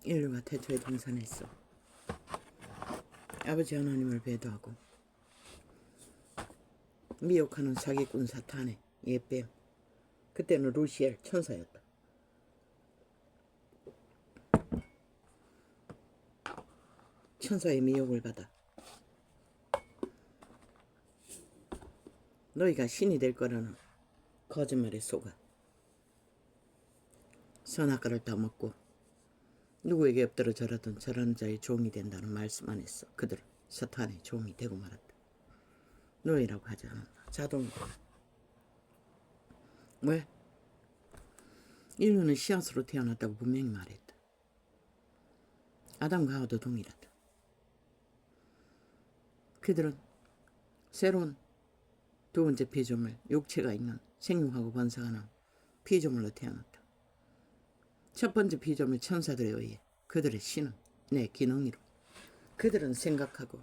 인류가 태초에 동산했어. 아버지 하나님을 배도하고 미혹하는 사기꾼 사탄의 예뱀, 그때는 루시엘 천사였다. 천사의 미혹을 받아 너희가 신이 될 거라는 거짓말에 속아 선악과를 따먹고 누구에게 엎드려 절하던 절하는 자의 종이 된다는 말씀 안 했어. 그들은 사탄의 종이 되고 말았다. 너희라고 하지 않았나. 자동으로. 왜? 인류는 씨앗으로 태어났다고 분명히 말했다. 아담과 하와도 동일하다. 그들은 새로운 두 번째 피조물, 육체가 있는 생육하고 번성하는 피조물로 태어났다. 첫 번째 피조물 천사들에 의해 그들의 신은 내 기능이로 그들은 생각하고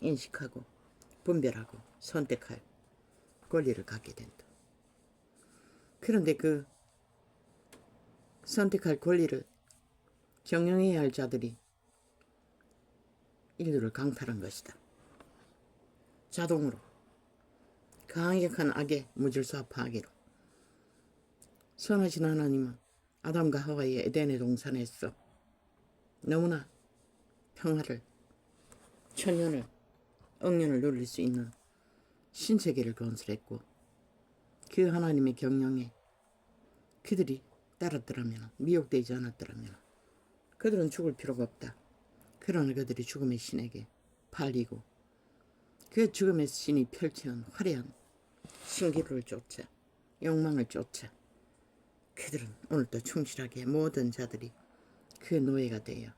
인식하고 분별하고 선택할 권리를 갖게 된다. 그런데 그 선택할 권리를 경영해야 할 자들이 인류를 강탈한 것이다. 자동으로 강력한 악의 무질서 파괴로 선하신 하나님은 아담과 하와의 에덴의 동산에서 너무나 평화를, 천년을, 억년을 누릴 수 있는 신세계를 건설했고 그 하나님의 경영에 그들이 따랐더라면, 미혹되지 않았더라면 그들은 죽을 필요가 없다. 그러나 그들이 죽음의 신에게 팔리고 그 죽음의 신이 펼쳐온 화려한 신기루를 쫓아 욕망을 쫓아 그들은 오늘도 충실하게 모든 자들이 그 노예가 되어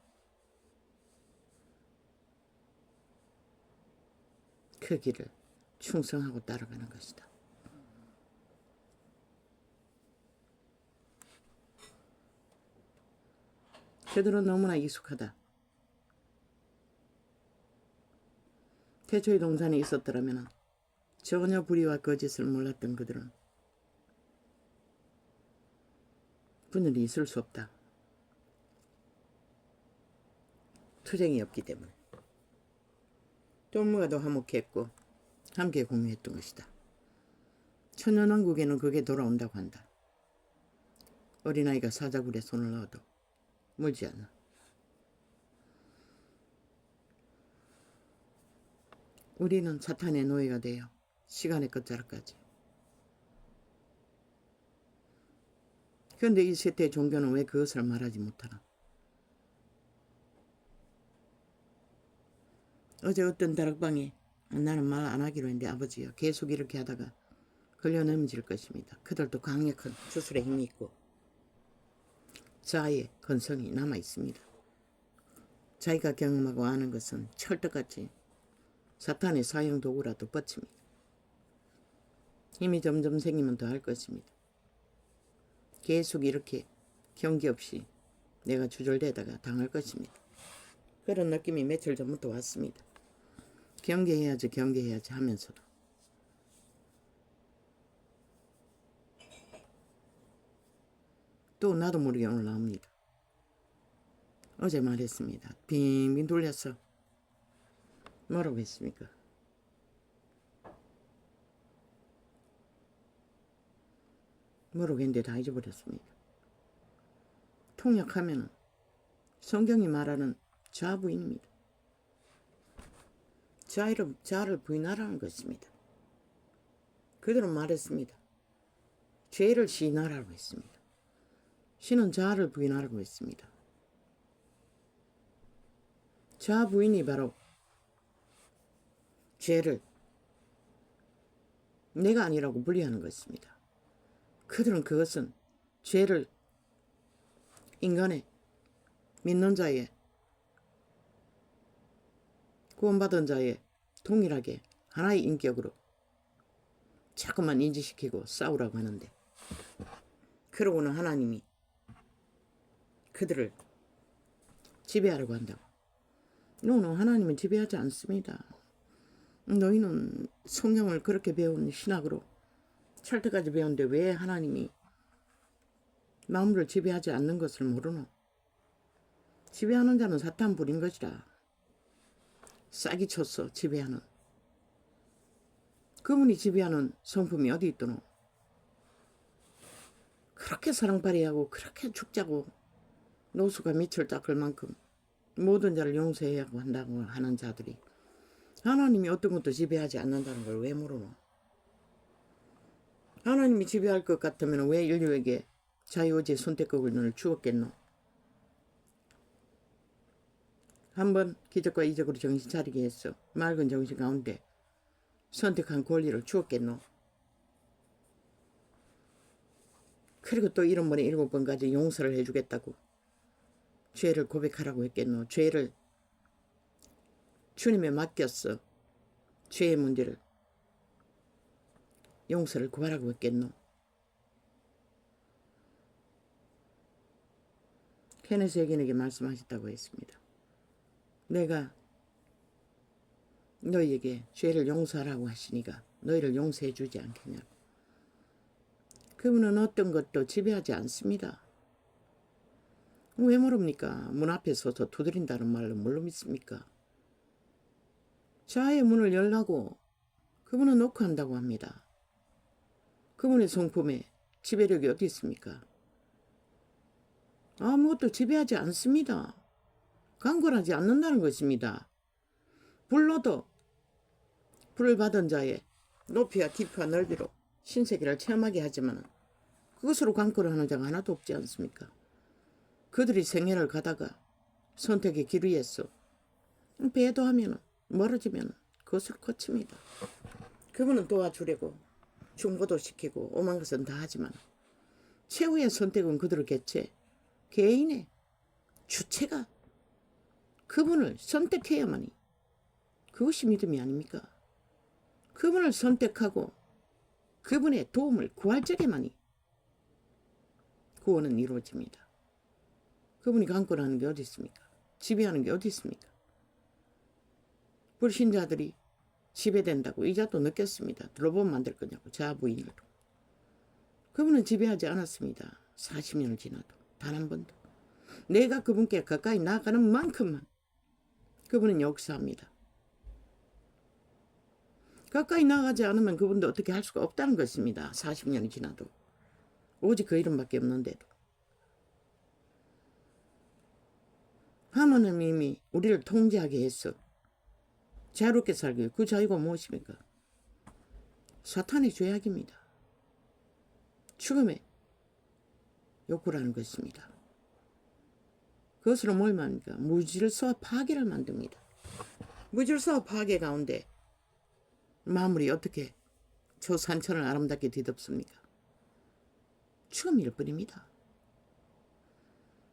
그 길을 충성하고 따라가는 것이다. 그들은 너무나 익숙하다. 태초의 동산에 있었더라면 전혀 불의와 거짓을 몰랐던 그들은 분열이 있을 수 없다. 투쟁이 없기 때문에. 똘무가도 화목했고 함께 공유했던 것이다. 천년왕국에는 그게 돌아온다고 한다. 어린아이가 사자굴에 손을 넣어도 물지 않아. 우리는 사탄의 노예가 되어 시간의 끝자락까지. 그런데 이 세대 종교는 왜 그것을 말하지 못하나? 어제 어떤 다락방에 나는 말 안 하기로 했는데 아버지요. 계속 이렇게 하다가 걸려 넘어질 것입니다. 그들도 강력한 주술의 힘이 있고 자아의 건성이 남아 있습니다. 자기가 경험하고 아는 것은 철떡같이 사탄의 사형 도구라도 뻗칩니다. 힘이 점점 생기면 더 할 것입니다. 계속 이렇게 경계 없이 내가 주절되다가 당할 것입니다. 그런 느낌이 며칠 전부터 왔습니다. 경계해야지 하면서도 또 나도 모르게 오늘 나옵니다. 어제 말했습니다. 빙빙 돌려서 뭐라고 했습니까? 뭐라고 했는데 다 잊어버렸습니다. 통역하면 성경이 말하는 자부인입니다. 자아를 부인하라는 것입니다. 그들은 말했습니다. 죄를 시인하라고 했습니다. 신은 자아를 부인하라고 했습니다. 자아 부인이 바로 죄를 내가 아니라고 분리하는 것입니다. 그들은 그것은 죄를 인간의 믿는 자의 구원받은 자의 동일하게 하나의 인격으로 자꾸만 인지시키고 싸우라고 하는데 그러고는 하나님이 그들을 지배하려고 한다고. 너는 하나님은 지배하지 않습니다. 너희는 성경을 그렇게 배운 신학으로 철퇴까지 배웠는데 왜 하나님이 마음을 지배하지 않는 것을 모르노? 지배하는 자는 사탄 부린 것이라. 싹이 쳤어 지배하는. 그분이 지배하는 성품이 어디 있더노? 그렇게 사랑발휘하고 그렇게 죽자고 노수가 밑을 닦을 만큼 모든 자를 용서해야 한다고 하는 자들이 하나님이 어떤 것도 지배하지 않는다는 걸 왜 모르노? 하나님이 지배할 것 같으면 왜 인류에게 자유의지 선택권을 주었겠노? 한번 기적과 이적으로 정신 차리게 했어. 맑은 정신 가운데 선택한 권리를 주었겠노? 그리고 또 7번에 7번까지 용서를 해주겠다고 죄를 고백하라고 했겠노? 죄를 주님에 맡겼어. 죄의 문제를 용서를 구하라고 했겠노? 케네스 에겐에게 말씀하셨다고 했습니다. 내가 너희에게 죄를 용서하라고 하시니까 너희를 용서해 주지 않겠냐고. 그분은 어떤 것도 지배하지 않습니다. 왜 모릅니까? 문 앞에 서서 두드린다는 말로 뭘로 믿습니까? 자의 문을 열라고 그분은 놓고 한다고 합니다. 그분의 성품에 지배력이 어디 있습니까? 아무것도 지배하지 않습니다. 강권하지 않는다는 것입니다. 불러도 불을 받은 자의 높이와 깊이와 넓이로 신세계를 체험하게 하지만 그것으로 강권을 하는 자가 하나도 없지 않습니까? 그들이 생애를 가다가 선택의 길 위에서 배도하면 멀어지면 그것을 거칩니다. 그분은 도와주려고 중보도 시키고 오만 것은 다 하지만 최후의 선택은 그들을 개최 개인의 주체가 그분을 선택해야만이 그것이 믿음이 아닙니까? 그분을 선택하고 그분의 도움을 구할 적에만이 구원은 이루어집니다. 그분이 강권하는 게 어디 있습니까? 지배하는 게 어디 있습니까? 불신자들이 지배된다고 이자도 느꼈습니다. 들어보면 만들 거냐고 자부인으로. 그분은 지배하지 않았습니다. 40년을 지나도 단 한 번도. 내가 그분께 가까이 나가는 만큼만 그분은 역사합니다. 가까이 나가지 않으면 그분도 어떻게 할 수가 없다는 것입니다. 40년이 지나도. 오직 그 이름밖에 없는데도. 하나님이 우리를 통제하게 했어. 자유롭게 살기. 그 자유가 무엇입니까? 사탄의 죄악입니다. 죽음의 욕구라는 것입니다. 그것으로 뭘 말합니까? 무질서와 파괴를 만듭니다. 무질서와 파괴 가운데 마무리 어떻게 저 산천을 아름답게 뒤덮습니까? 죽음일 뿐입니다.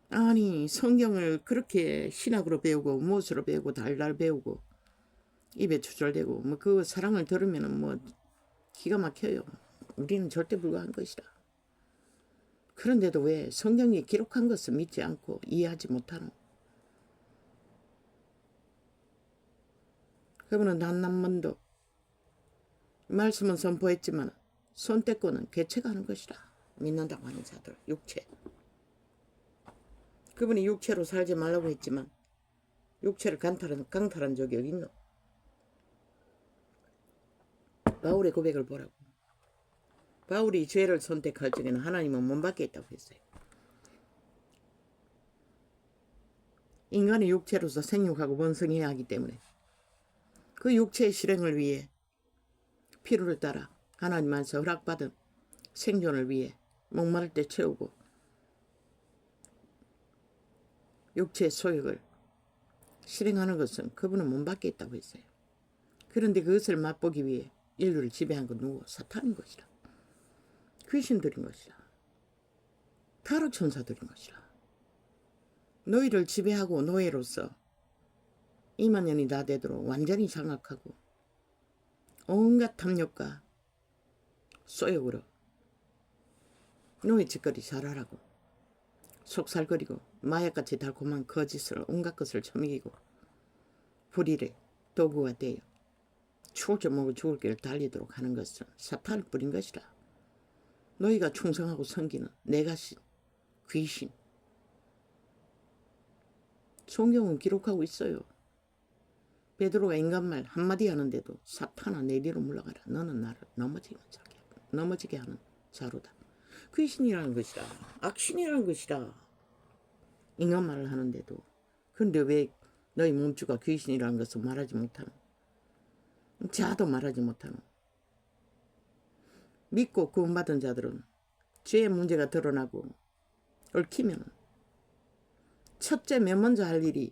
아니 성경을 그렇게 신학으로 배우고 무엇으로 배우고 달달 배우고 입에 추절되고 뭐 그 사랑을 들으면 뭐 기가 막혀요. 우리는 절대 불가한 것이다. 그런데도 왜 성경이 기록한 것을 믿지 않고 이해하지 못하노? 그분은 단 한 번도 말씀은 선포했지만 선택권은 개체가 하는 것이다. 믿는다고 하는 자들, 육체. 그분이 육체로 살지 말라고 했지만 육체를 강탈한 적이 어디 있노? 바울의 고백을 보라고. 바울이 죄를 선택할 적에는 하나님은 문 밖에 있다고 했어요. 인간의 육체로서 생육하고 번성해야 하기 때문에 그 육체의 실행을 위해 필요를 따라 하나님 안에서 허락받은 생존을 위해 목마를 때 채우고 육체의 소욕을 실행하는 것은 그분은 문 밖에 있다고 했어요. 그런데 그것을 맛보기 위해 인류를 지배한 건 누구? 사탄인 것이라. 귀신들인 것이라. 타락천사들인 것이라. 너희를 지배하고 노예로서 2만 년이 다 되도록 완전히 장악하고 온갖 탐욕과 소욕으로 너희 짓거리 잘하라고 속살거리고 마약같이 달콤한 거짓을 온갖 것을 처먹이고 불의를 도구가 되어 죽을 줄 모르고 죽을 길을 달리도록 하는 것은 사탄을 뿌린 것이라. 너희가 충성하고 섬기는 내가신 귀신. 성경은 기록하고 있어요. 베드로가 인간말 한마디 하는데도 사탄아 내 뒤로 물러가라. 너는 나를 넘어지게 하는 자로다. 귀신이라는 것이라. 악신이라는 것이라. 인간말을 하는데도. 그런데 왜 너희 몸주가 귀신이라는 것을 말하지 못하노? 자도 말하지 못하노? 믿고 구원받은 자들은 죄의 문제가 드러나고 얽히면 첫째 맨 먼저 할 일이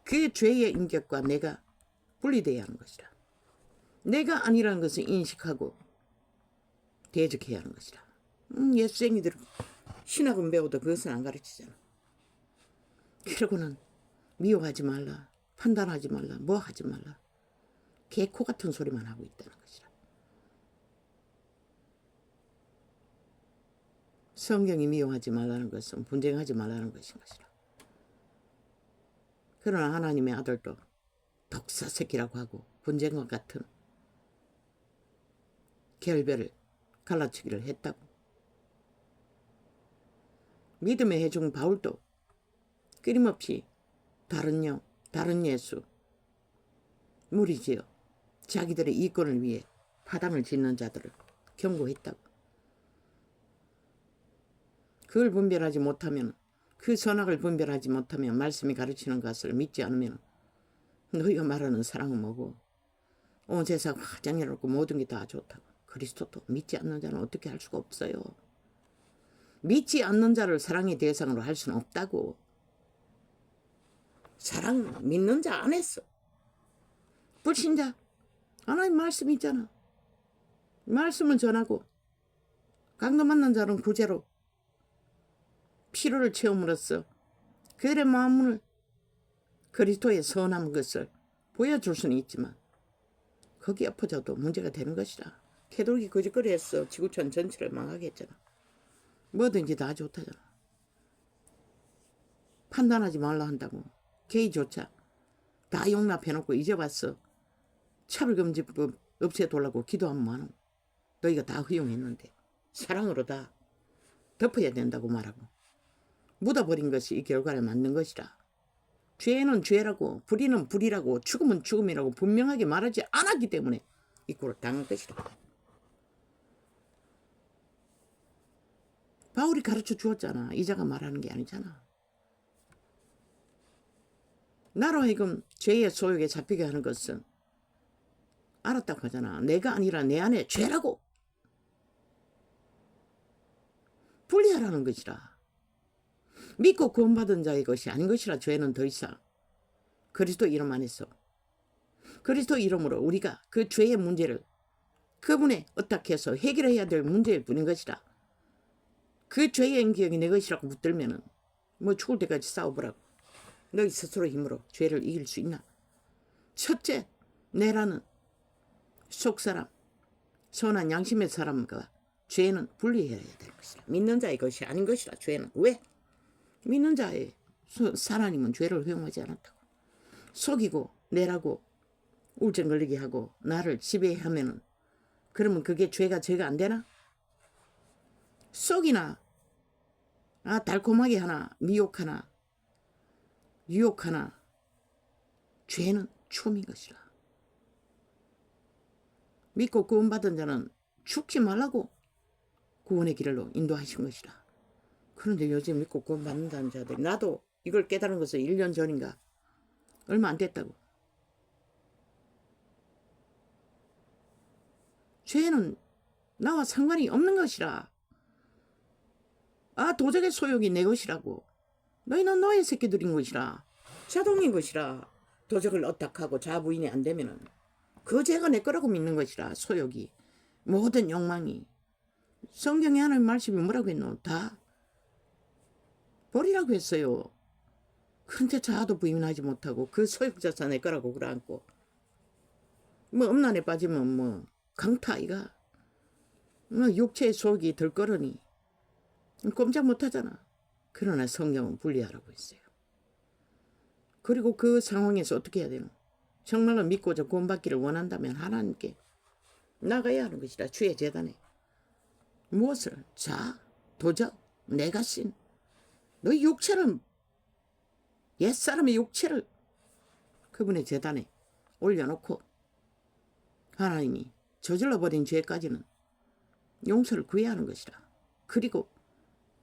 그 죄의 인격과 내가 분리되어야 하는 것이라. 내가 아니라는 것을 인식하고 대적해야 하는 것이라. 예수쟁이들 신학은 배워도 그것은 안 가르치잖아. 그러고는 미워하지 말라, 판단하지 말라, 뭐 하지 말라. 개코 같은 소리만 하고 있다는 것이라. 성경이 미워하지 말라는 것은 분쟁하지 말라는 것인 것이라. 그러나 하나님의 아들도 독사새끼라고 하고 분쟁과 같은 결별을 갈라치기를 했다고. 믿음의 해중 바울도 끊임없이 다른 영, 다른 예수 무리지어 자기들의 이권을 위해 파당을 짓는 자들을 경고했다고. 그걸 분별하지 못하면, 그 선악을 분별하지 못하면, 말씀이 가르치는 것을 믿지 않으면 너희가 말하는 사랑은 뭐고 온 세상 화장해놓고 모든 게 다 좋다고. 그리스도도 믿지 않는 자는 어떻게 할 수가 없어요. 믿지 않는 자를 사랑의 대상으로 할 수는 없다고. 사랑 믿는 자 안에서 불신자 하나님 말씀이 있잖아. 말씀을 전하고 강도 만난 자는 구제로 피로를 채움으로써 그들의 마음을 그리스도의 선한 것을 보여줄 수는 있지만 거기에 엎어져도 문제가 되는 것이라. 캐톨릭이 거짓거리 했어. 지구촌 전체를 망하게 했잖아. 뭐든지 다 좋다잖아. 판단하지 말라 한다고. 게이조차 다 용납해놓고 잊어봤어. 차별금지법 없애달라고 기도하면 뭐하노? 너희가 다 허용했는데 사랑으로 다 덮어야 된다고 말하고 묻어버린 것이 이 결과를 만든 것이라. 죄는 죄라고, 불의는 불의라고, 죽음은 죽음이라고 분명하게 말하지 않았기 때문에 이 꼴을 당한 것이라. 바울이 가르쳐 주었잖아. 이자가 말하는 게 아니잖아. 나로 하여금 죄의 소욕에 잡히게 하는 것은 알았다고 하잖아. 내가 아니라 내 안에 죄라고. 분리하라는 것이라. 믿고 구원받은 자의 것이 아닌 것이라. 죄는 더 이상 그리스도 이름 안에서 그리스도 이름으로 우리가 그 죄의 문제를 그분에 어떻게 해서 해결해야 될 문제일 뿐인 것이라. 그 죄의 인격이 내 것이라고 붙들면은 뭐 죽을 때까지 싸워보라고. 너희 스스로 힘으로 죄를 이길 수 있나? 첫째, 내라는 속사람, 선한 양심의 사람과 죄는 분리해야 될 것이라. 믿는 자의 것이 아닌 것이라. 죄는. 왜? 믿는 자의 하나님은 죄를 허용하지 않았다고. 속이고 내라고 우울증 걸리게 하고 나를 지배하면은 그러면 그게 죄가 안 되나? 속이나 달콤하게 하나 미혹하나 유혹하나 죄는 추움인 것이라. 믿고 구원받은 자는 죽지 말라고 구원의 길로 인도하신 것이라. 그런데 요즘 믿고 구원받는다는 자들이, 나도 이걸 깨달은 것은 1년 전인가 얼마 안 됐다고. 죄는 나와 상관이 없는 것이라. 도적의 소욕이 내 것이라고. 너희는 너의 새끼들인 것이라. 자동인 것이라. 도적을 어탁하고 자부인이 안 되면은 그 죄가 내 거라고 믿는 것이라. 소욕이, 모든 욕망이. 성경에 하나님 말씀이 뭐라고 했노? 다 버리라고 했어요. 그런데 자아도 부인하지 못하고 그 소욕자사 내 거라고 그러안고 뭐 음란에 빠지면 뭐 강타 아이가 뭐 육체의 속이 들끓으니 꼼짝 못하잖아. 그러나 성경은 분리하라고 했어요. 그리고 그 상황에서 어떻게 해야 되노? 정말로 믿고자 구원받기를 원한다면 하나님께 나가야 하는 것이라. 주의 재단에 무엇을? 자, 도적, 내가 신 너희 육체를, 옛사람의 육체를 그분의 재단에 올려놓고 하나님이 저질러버린 죄까지는 용서를 구해야 하는 것이라. 그리고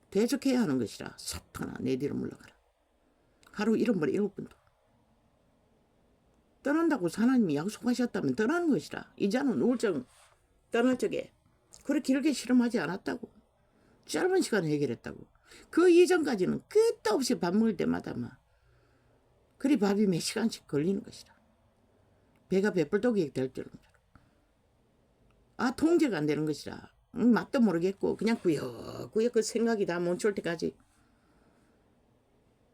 대적해야 하는 것이라. 사탄아, 내 뒤로 물러가라. 하루 7번 7번도 떠난다고 하나님이 약속하셨다면 떠나는 것이라. 이자는 우울증 떠날 적에 그렇게 길게 실험하지 않았다고. 짧은 시간에 해결했다고. 그 이전까지는 끝도 없이 밥 먹을 때마다 막 그리 밥이 몇 시간씩 걸리는 것이라. 배가 배불뚝이 될 줄은. 통제가 안 되는 것이라. 맛도 모르겠고 그냥 꾸역꾸역 그 생각이 다 멈출 때까지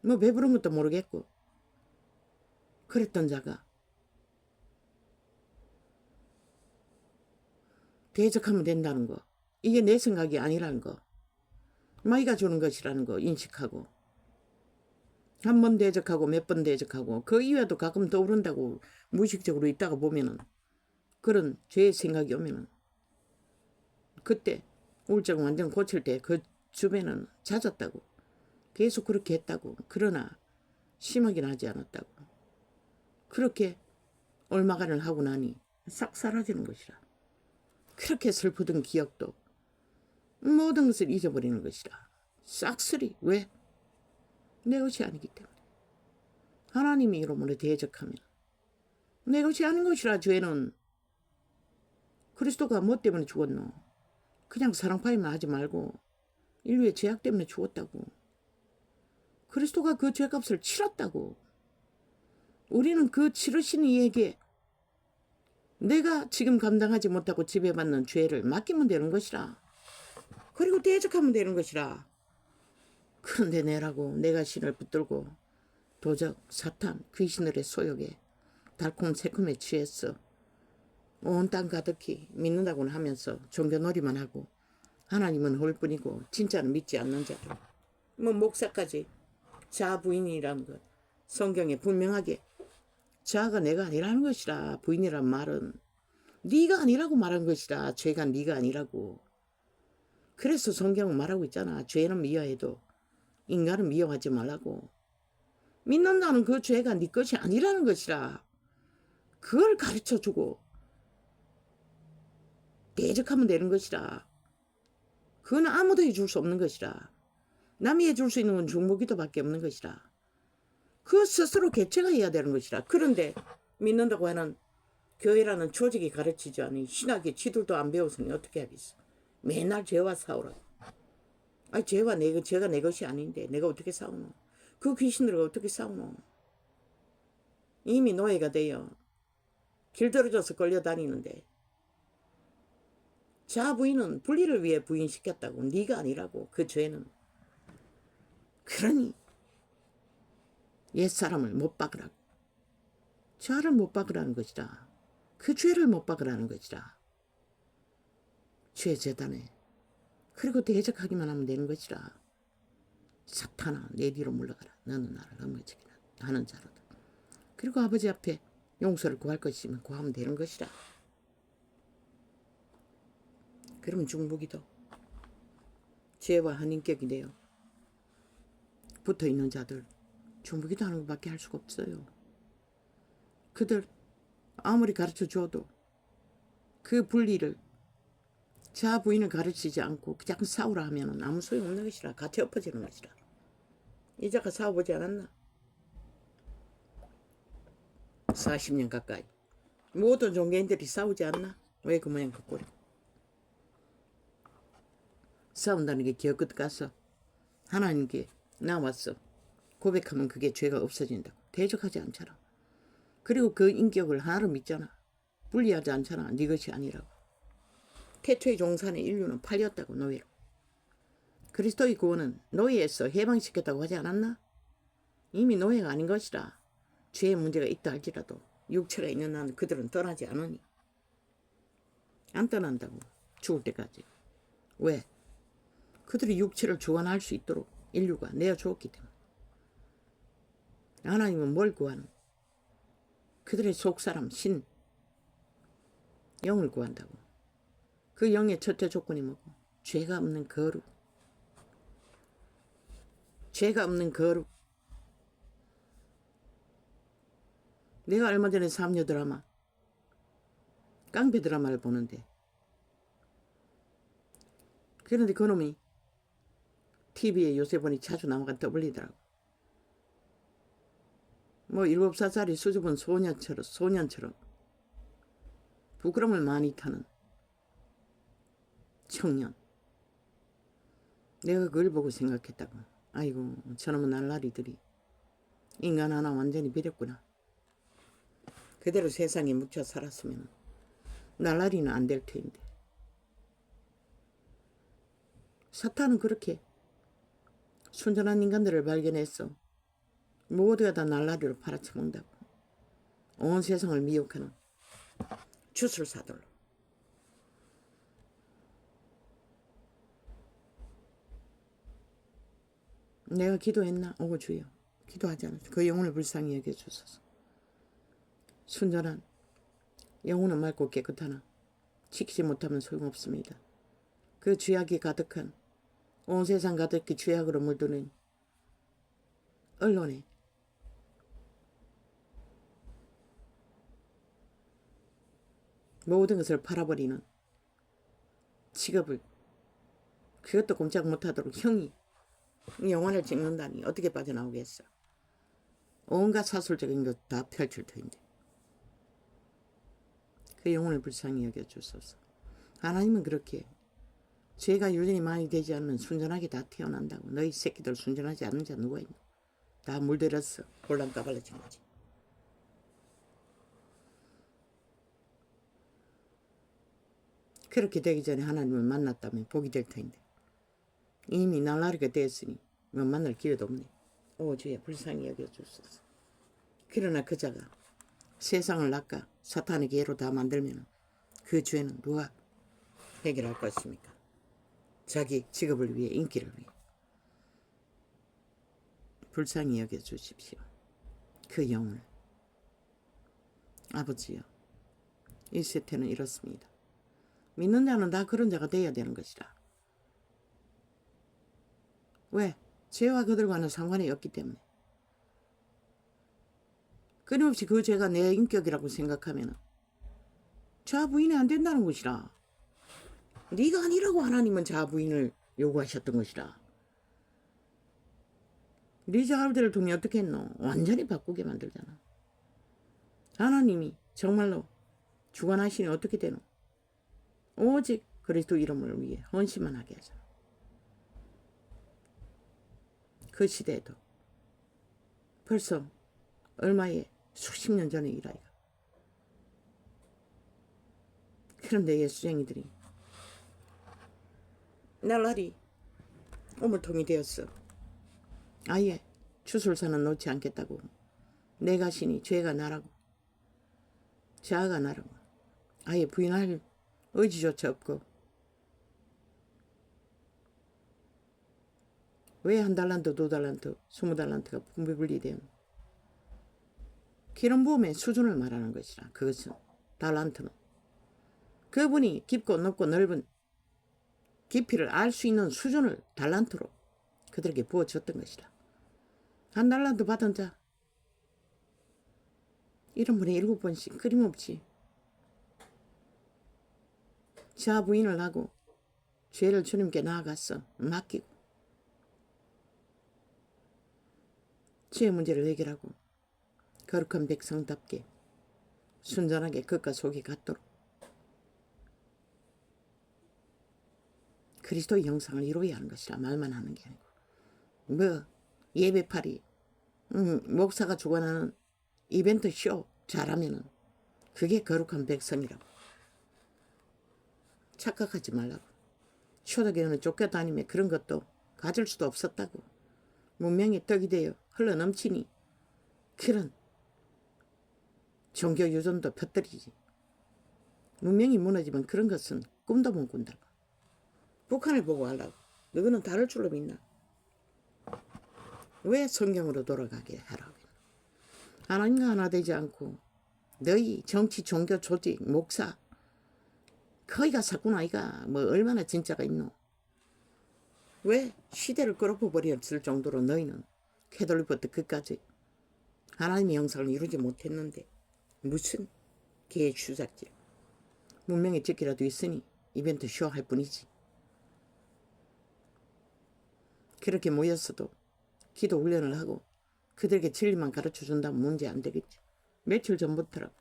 뭐 배부른 것도 모르겠고 그랬던 자가 대적하면 된다는 거, 이게 내 생각이 아니라는 거, 마이가 주는 것이라는 거 인식하고 한 번 대적하고 몇 번 대적하고 그 이외에도 가끔 떠오른다고 무의식적으로 있다가 보면은 그런 죄의 생각이 오면은 그때 우울증 완전 고칠 때 그 주변은 잦았다고. 계속 그렇게 했다고. 그러나 심하게 나지 않았다고. 그렇게 얼마간을 하고 나니 싹 사라지는 것이라. 그렇게 슬프던 기억도 모든 것을 잊어버리는 것이라. 싹쓸이. 왜? 내 것이 아니기 때문에. 하나님이 이름으로 대적하면 내 것이 아닌 것이라. 죄는 그리스도가 뭐 때문에 죽었노? 그냥 사랑파이만 하지 말고 인류의 죄악 때문에 죽었다고. 그리스도가 그 죄값을 치렀다고. 우리는 그 치르신 이에게 내가 지금 감당하지 못하고 지배받는 죄를 맡기면 되는 것이라. 그리고 대적하면 되는 것이라. 그런데 내라고 내가 신을 붙들고 도적, 사탄, 귀신들의 소욕에 달콤새콤에 취했어. 온 땅 가득히 믿는다고는 하면서 종교놀이만 하고 하나님은 홀뿐이고 진짜는 믿지 않는 자들. 뭐 목사까지 자아 부인이라는 것 성경에 분명하게 자아가 내가 아니라는 것이라. 부인이란 말은 네가 아니라고 말한 것이라. 죄가 네가 아니라고. 그래서 성경은 말하고 있잖아. 죄는 미워해도 인간은 미워하지 말라고. 믿는다는 그 죄가 네 것이 아니라는 것이라. 그걸 가르쳐주고 대적하면 되는 것이라. 그건 아무도 해줄 수 없는 것이라. 남이 해줄 수 있는 건 중보기도밖에 없는 것이라. 그 스스로 개체가 해야 되는 것이라. 그런데 믿는다고 하는 교회라는 조직이 가르치지 않으니 신학의 지들도 안 배웠으니 어떻게 하겠어. 맨날 죄와 싸우라. 죄가 내 것이 아닌데 내가 어떻게 싸우노. 그 귀신들과 어떻게 싸우노. 이미 노예가 되어 길들여져서 끌려다니는데 자아 부인은 분리를 위해 부인시켰다고. 네가 아니라고. 그 죄는. 그러니 옛사람을 못 박으라고. 자아를 못 박으라는 것이라. 그 죄를 못 박으라는 것이라. 죄 재단에. 그리고 대적하기만 하면 되는 것이라. 사탄아, 내 뒤로 물러가라. 너는 나를 넘어지기나 하는 자로다. 그리고 아버지 앞에 용서를 구할 것이면 구하면 되는 것이라. 그러면 중보기도 죄와 한인격이 되어 붙어있는 자들 중보기도 하는 것밖에 할 수가 없어요. 그들 아무리 가르쳐줘도 그 분리를 자아 부인을 가르치지 않고 그냥 싸우라 하면 아무 소용없는 것이라. 같이 엎어지는 것이라. 이자가 싸워보지 않았나? 40년 가까이 모든 종교인들이 싸우지 않나? 왜 그 모양 그 꼴이고. 싸운다는 게 기어 끝 가서 하나님께 나왔어. 고백하면 그게 죄가 없어진다고. 대적하지 않잖아. 그리고 그 인격을 하나로 믿잖아. 분리하지 않잖아. 네 것이 아니라고. 태초의 종산의 인류는 팔렸다고. 노예로. 그리스도의 구원은 노예에서 해방시켰다고 하지 않았나? 이미 노예가 아닌 것이라. 죄의 문제가 있다 할지라도 육체가 있는 한 그들은 떠나지 않으니. 안 떠난다고. 죽을 때까지. 왜? 그들이 육체를 주관할 수 있도록 인류가 내어주었기 때문에. 하나님은 뭘 구하는? 그들의 속사람 신 영을 구한다고. 그 영의 첫째 조건이 뭐고? 죄가 없는 거룩. 죄가 없는 거룩. 내가 얼마 전에 삼녀 드라마, 깡패 드라마를 보는데, 그런데 그놈이 TV에 요새 보니 자주 나와가 떠벌리더라고. 뭐 7살짜리 수줍은 소년처럼 부끄러움을 많이 타는 청년. 내가 그걸 보고 생각했다고. 아이고, 저놈의 날라리들이 인간 하나 완전히 버렸구나. 그대로 세상에 묻혀 살았으면 날라리는 안 될 텐데. 사탄은 그렇게 순전한 인간들을 발견했어. 모두가 다 날라리로 팔아쳐먹는다고. 온 세상을 미혹하는 주술사들로. 내가 기도했나? 오 주여. 기도하지 않았어. 그 영혼을 불쌍히 여겨주소서. 순전한 영혼은 맑고 깨끗하나 지키지 못하면 소용없습니다. 그 죄악이 가득한, 온 세상 가득히 죄악으로 물드는 언론에 모든 것을 팔아버리는 직업을, 그것도 꼼짝 못하도록 형이 영화를 찍는다니 어떻게 빠져나오겠어. 온갖 사술적인 것 다 펼칠 터인데. 그 영혼을 불쌍히 여겨주소서. 하나님은 그렇게 죄가 유전이 많이 되지 않으면 순전하게 다 태어난다고. 너희 새끼들 순전하지 않는 자 누가 있노? 다 물들었어. 홀랑 까발려진 거지. 그렇게 되기 전에 하나님을 만났다면 복이 될 터인데 이미 날라리가 되었으니 만날 기회도 없네. 오 주여 불쌍히 여겨주소서. 그러나 그 자가 세상을 낚아 사탄의 계로 다 만들면 그 죄는 누가 해결할 것입니까? 자기 직업을 위해, 인기를 위해. 불쌍히 여겨주십시오. 그 영혼을. 아버지여, 이 세태는 이렇습니다. 믿는 자는 다 그런 자가 되어야 되는 것이라. 왜? 죄와 그들과는 상관이 없기 때문에. 끊임없이 그 죄가 내 인격이라고 생각하면 자부인이 안 된다는 것이라. 네가 아니라고 하나님은 자부인을 요구하셨던 것이라. 네 자아들을 통해 어떻게 했노? 완전히 바꾸게 만들잖아. 하나님이 정말로 주관하시니 어떻게 되노? 오직 그리스도 이름을 위해 헌신만 하게 하잖아. 그 시대에도 벌써 얼마의 수십 년 전의 일아이가. 그런데 예수쟁이들이 날라리 오물통이 되었어. 아예 주술사는 놓지 않겠다고. 내가 신이 죄가 나라고 자아가 나라고 아예 부인할 의지조차 없고. 왜 1달란트, 2달란트, 20달란트가 분배분리되면 기름부음의 수준을 말하는 것이라. 그것은 달란트는 그분이 깊고 높고 넓은 깊이를 알 수 있는 수준을 달란트로 그들에게 부어줬던 것이라. 1달란트 받은 자 1분에 7번씩 끊임없이 자부인을 하고 죄를 주님께 나아갔어. 맡기고 죄의 문제를 해결하고 거룩한 백성답게 순전하게 겉과 속이 같도록 그리스도의 형상을 이루어야 하는 것이라. 말만 하는 게 아니고. 뭐 예배팔이 목사가 주관하는 이벤트 쇼 잘하면은 그게 거룩한 백성이라고. 착각하지 말라고. 초대교회는 쫓겨다니며 그런 것도 가질 수도 없었다고. 문명의 떡이 되어 흘러넘치니 그런 종교 유전도 펴뜨리지. 문명이 무너지면 그런 것은 꿈도 못 꾼다고. 북한을 보고 하려고. 너희는 다를 줄로 믿나? 왜 성경으로 돌아가게 하라고. 하나님과 하나 되지 않고 너희 정치, 종교, 조직, 목사 거기가 사꾼 아이가 뭐 얼마나 진짜가 있노. 왜 시대를 끌어버 버렸을 정도로 너희는 캐톨릭부터 끝까지 하나님의 형상을 이루지 못했는데 무슨 개의 주작질. 문명의 적기라도 있으니 이벤트 쇼 할 뿐이지. 그렇게 모였어도 기도 훈련을 하고 그들에게 진리만 가르쳐준다면 문제 안 되겠지. 며칠 전부터라고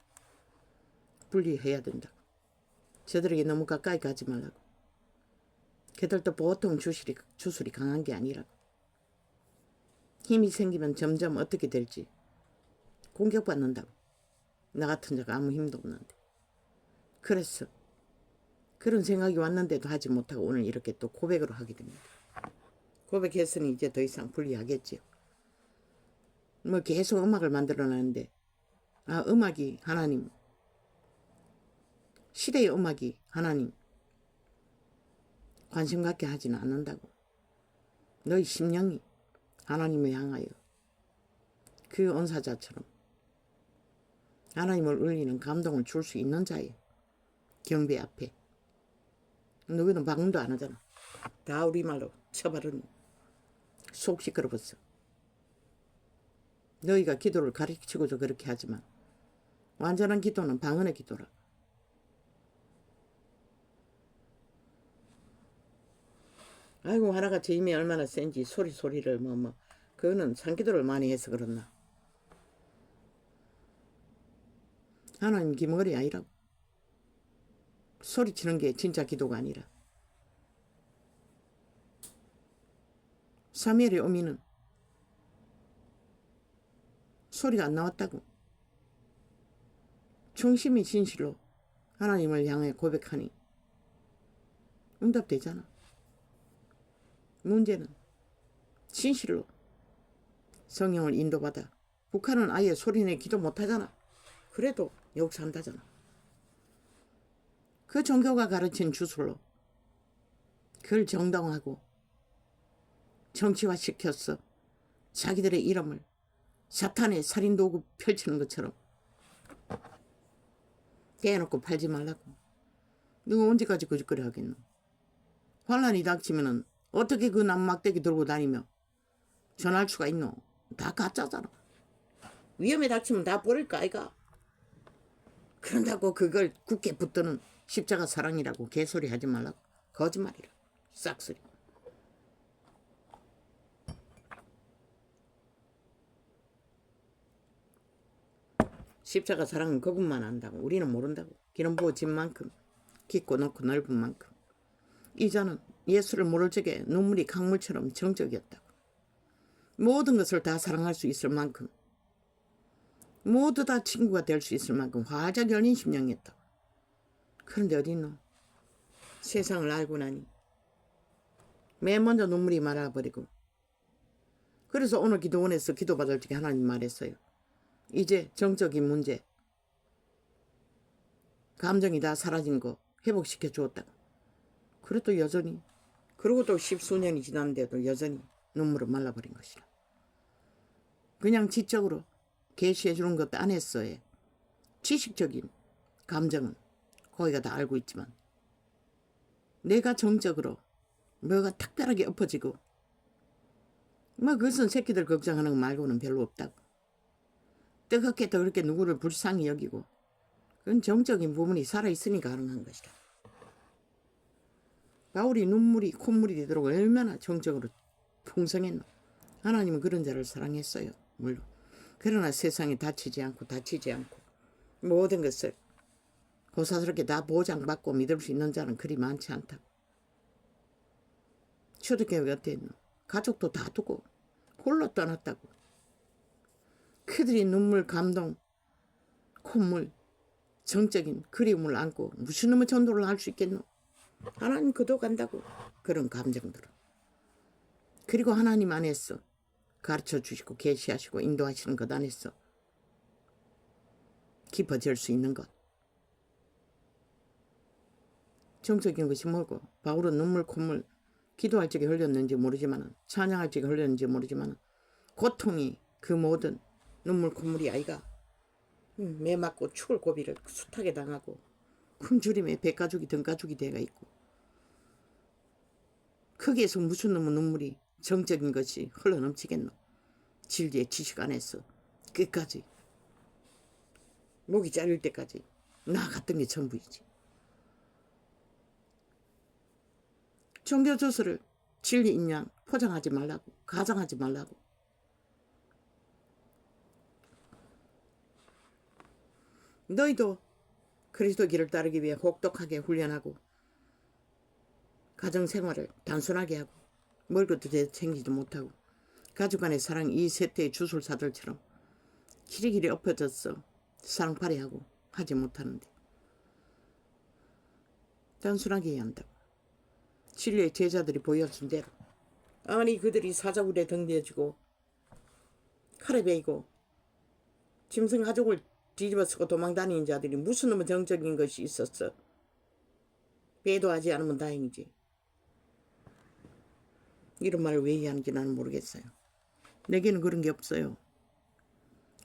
분리해야 된다고. 저들에게 너무 가까이 가지 말라고. 그들도 보통 주술이 강한 게 아니라고. 힘이 생기면 점점 어떻게 될지 공격받는다고. 나 같은 자가 아무 힘도 없는데. 그래서 그런 생각이 왔는데도 하지 못하고 오늘 이렇게 또 고백으로 하게 됩니다. 고백했으니 이제 더 이상 분리하겠지요. 뭐 계속 음악을 만들어놨는데 음악이 하나님, 시대의 음악이 하나님 관심 갖게 하지는 않는다고. 너희 심령이 하나님을 향하여 그 언사자처럼 하나님을 울리는 감동을 줄 수 있는 자의 경배 앞에 너희는 방문도 안 하잖아. 다 우리말로 쳐바르니 속 시끄러웠어. 너희가 기도를 가르치고도 그렇게 하지만 완전한 기도는 방언의 기도라. 아이고 하나같이 힘이 얼마나 센지 소리를 그거는 산기도를 많이 해서 그렇나. 하나님 기머리 아니라고. 소리치는 게 진짜 기도가 아니라. 사무엘의 어미는 소리가 안 나왔다고. 중심이 진실로 하나님을 향해 고백하니 응답되잖아. 문제는 진실로 성령을 인도받아 북한은 아예 소리내 기도 못하잖아. 그래도 역사한다잖아. 그 종교가 가르친 주술로 그걸 정당화하고 정치화시켰어. 자기들의 이름을 사탄의 살인도구 펼치는 것처럼 대놓고 팔지 말라고. 누가 언제까지 거짓거리 하겠노. 환란이 닥치면은 어떻게 그 남막대기 들고 다니며 전할 수가 있노. 다 가짜잖아. 위험에 닥치면 다 버릴 거 아이가. 그런다고 그걸 굳게 붙드는 십자가 사랑이라고 개소리 하지 말라고. 거짓말이라. 싹소리. 십자가 사랑은 그분만 안다고. 우리는 모른다고. 기름 부어진 만큼 깊고 높고 넓은 만큼 이 자는 예수를 모를 적에 눈물이 강물처럼 정적이었다고. 모든 것을 다 사랑할 수 있을 만큼 모두 다 친구가 될 수 있을 만큼 활짝 열린 심령이었다고. 그런데 어디 있노. 세상을 알고 나니 맨 먼저 눈물이 말아버리고. 그래서 오늘 기도원에서 기도받을 적에 하나님 말했어요. 이제 정적인 문제 감정이 다 사라진 거 회복시켜 주었다고. 그래도 여전히 그러고 또 십수년이 지났는데도 여전히 눈물을 말라버린 것이라. 그냥 지적으로 계시해 주는 것도 안 했어요. 지식적인 감정은 거기가 다 알고 있지만 내가 정적으로 뭐가 특별하게 엎어지고 그것은 새끼들 걱정하는 거 말고는 별로 없다고. 뜨겁게 더 그렇게 누구를 불쌍히 여기고 그건 정적인 부분이 살아있으니까 가능한 것이다. 바울이 눈물이 콧물이 되도록 얼마나 정적으로 풍성했노. 하나님은 그런 자를 사랑했어요. 물론. 그러나 세상에 다치지 않고 모든 것을 고사스럽게 다 보장받고 믿을 수 있는 자는 그리 많지 않다고. 초대교회 어땠노. 가족도 다 두고 홀로 떠났다고. 그들이 눈물, 감동, 콧물, 정적인 그리움을 안고 무슨 놈의 전도를 할 수 있겠노. 하나님 그도 간다고. 그런 감정들은. 그리고 하나님 안에서 가르쳐 주시고 계시하시고 인도하시는 것 안에서 깊어질 수 있는 것. 정적인 것이 뭐고. 바울은 눈물 콧물 기도할 적에 흘렸는지 모르지만 찬양할 적에 흘렸는지 모르지만 고통이 그 모든 눈물 콧물이 아이가 매 맞고 죽을 고비를 숱하게 당하고 굶주림에 배가죽이 등가죽이 돼가 있고 거기에서 무슨 놈의 눈물이 정적인 것이 흘러넘치겠노. 진리의 지식 안에서 끝까지 목이 잘릴 때까지 나아갔던 게 전부이지. 종교 조서를 진리인 양 포장하지 말라고, 가장하지 말라고. 너희도 그리스도 길을 따르기 위해 혹독하게 훈련하고 가정생활을 단순하게 하고 먹을 것도 제대로 챙기지 못하고 가족 간의 사랑 이 세태의 주술사들처럼 길이길이 엎어져서 사랑팔이하고 하지 못하는데 단순하게 해야 한다고. 진리의 제자들이 보여준 대로 아니 그들이 사자굴에 던져지고 칼에 베이고 짐승 가족을 뒤집어쓰고 도망다니는 자들이 무슨 놈의 정적인 것이 있었어. 배도하지 않으면 다행이지. 이런 말을 왜 하는지 나는 모르겠어요. 내게는 그런 게 없어요.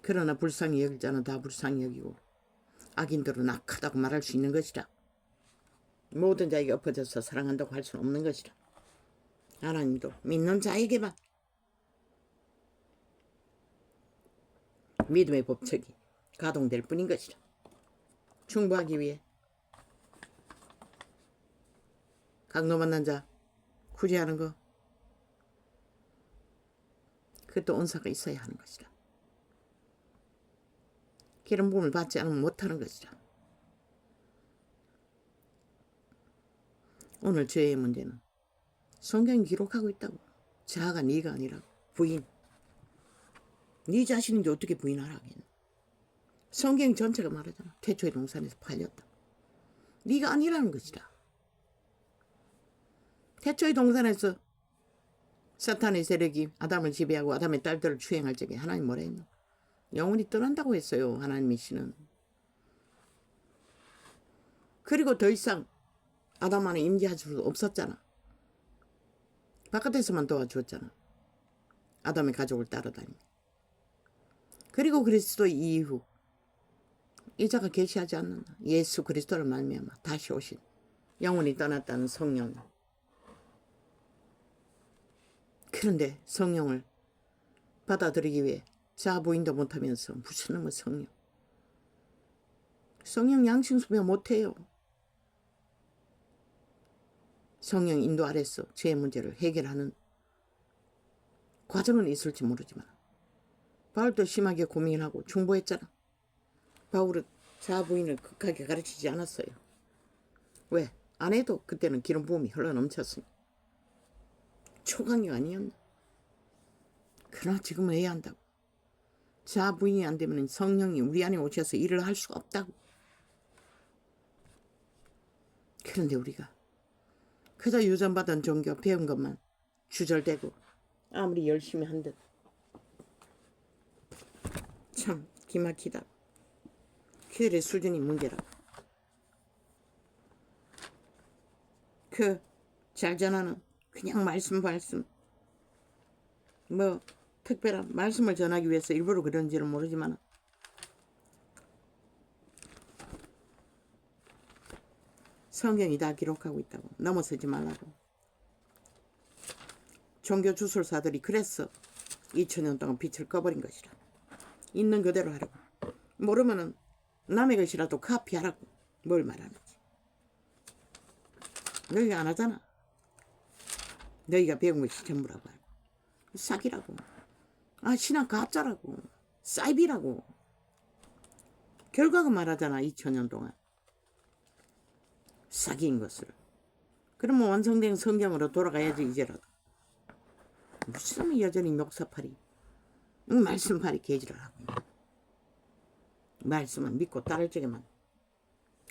그러나 불쌍히 여길 자는 다 불쌍히 여기고 악인들은 악하다고 말할 수 있는 것이라. 모든 자에게 엎어져서 사랑한다고 할 수는 없는 것이라. 하나님도 믿는 자에게만 믿음의 법칙이 가동될 뿐인 것이라. 충고하기 위해 강도 만난 자 구제하는 거 그것도 은사가 있어야 하는 것이라. 기름 부음을 받지 않으면 못하는 것이라. 오늘 죄의 문제는 성경이 기록하고 있다고. 자아가 네가 아니라고. 부인. 네 자신인지 어떻게 부인하라겠노. 성경 전체가 말하잖아. 태초의 동산에서 팔렸다. 네가 아니라는 것이다. 태초의 동산에서 사탄의 세력이 아담을 지배하고 아담의 딸들을 추행할 적에 하나님 뭐라 했노? 영원히 떠난다고 했어요. 하나님이시는. 그리고 더 이상 아담 안에 임재할 수 없었잖아. 바깥에서만 도와주었잖아. 아담의 가족을 따라다니며. 그리고 그리스도 이후 이자가 계시하지 않는다. 예수 그리스도를 말미암아 다시 오신 영원히 떠났다는 성령. 그런데 성령을 받아들이기 위해 자부인도 못하면서 무슨 놈의 성령. 성령 양심수배 못해요. 성령 인도 아래서 죄의 문제를 해결하는 과정은 있을지 모르지만 바울도 심하게 고민하고 중보했잖아. 바울은 자부인을 극하게 가르치지 않았어요. 왜? 안 해도 그때는 기름 부음이 흘러넘쳤으니. 초강이 아니었나? 그러나 지금은 해야 한다고. 자부인이 안 되면 성령이 우리 안에 오셔서 일을 할 수가 없다고. 그런데 우리가 그저 유전받은 종교 배운 것만 주절되고 아무리 열심히 한 듯 참 기막히다. 그들의 수준이 문제라고. 그 잘 전하는 그냥 말씀 뭐 특별한 말씀을 전하기 위해서 일부러 그런지는 모르지만 성경이 다 기록하고 있다고. 넘어서지 말라고. 종교 주술사들이 그래서 2000년 동안 빛을 꺼버린 것이라. 있는 그대로 하라고. 모르면은 남의 것이라도 카피하라고. 뭘 말하는지. 너희가 안 하잖아. 너희가 배운 것이 전부라고 알고. 사기라고. 신앙 가짜라고. 사이비라고. 결과가 말하잖아. 2000년 동안. 사기인 것을. 그러면 완성된 성경으로 돌아가야지 이제라도. 무슨 여전히 녹사팔이 말씀팔이 개지를 하고 있는. 말씀은 믿고 따를 적에만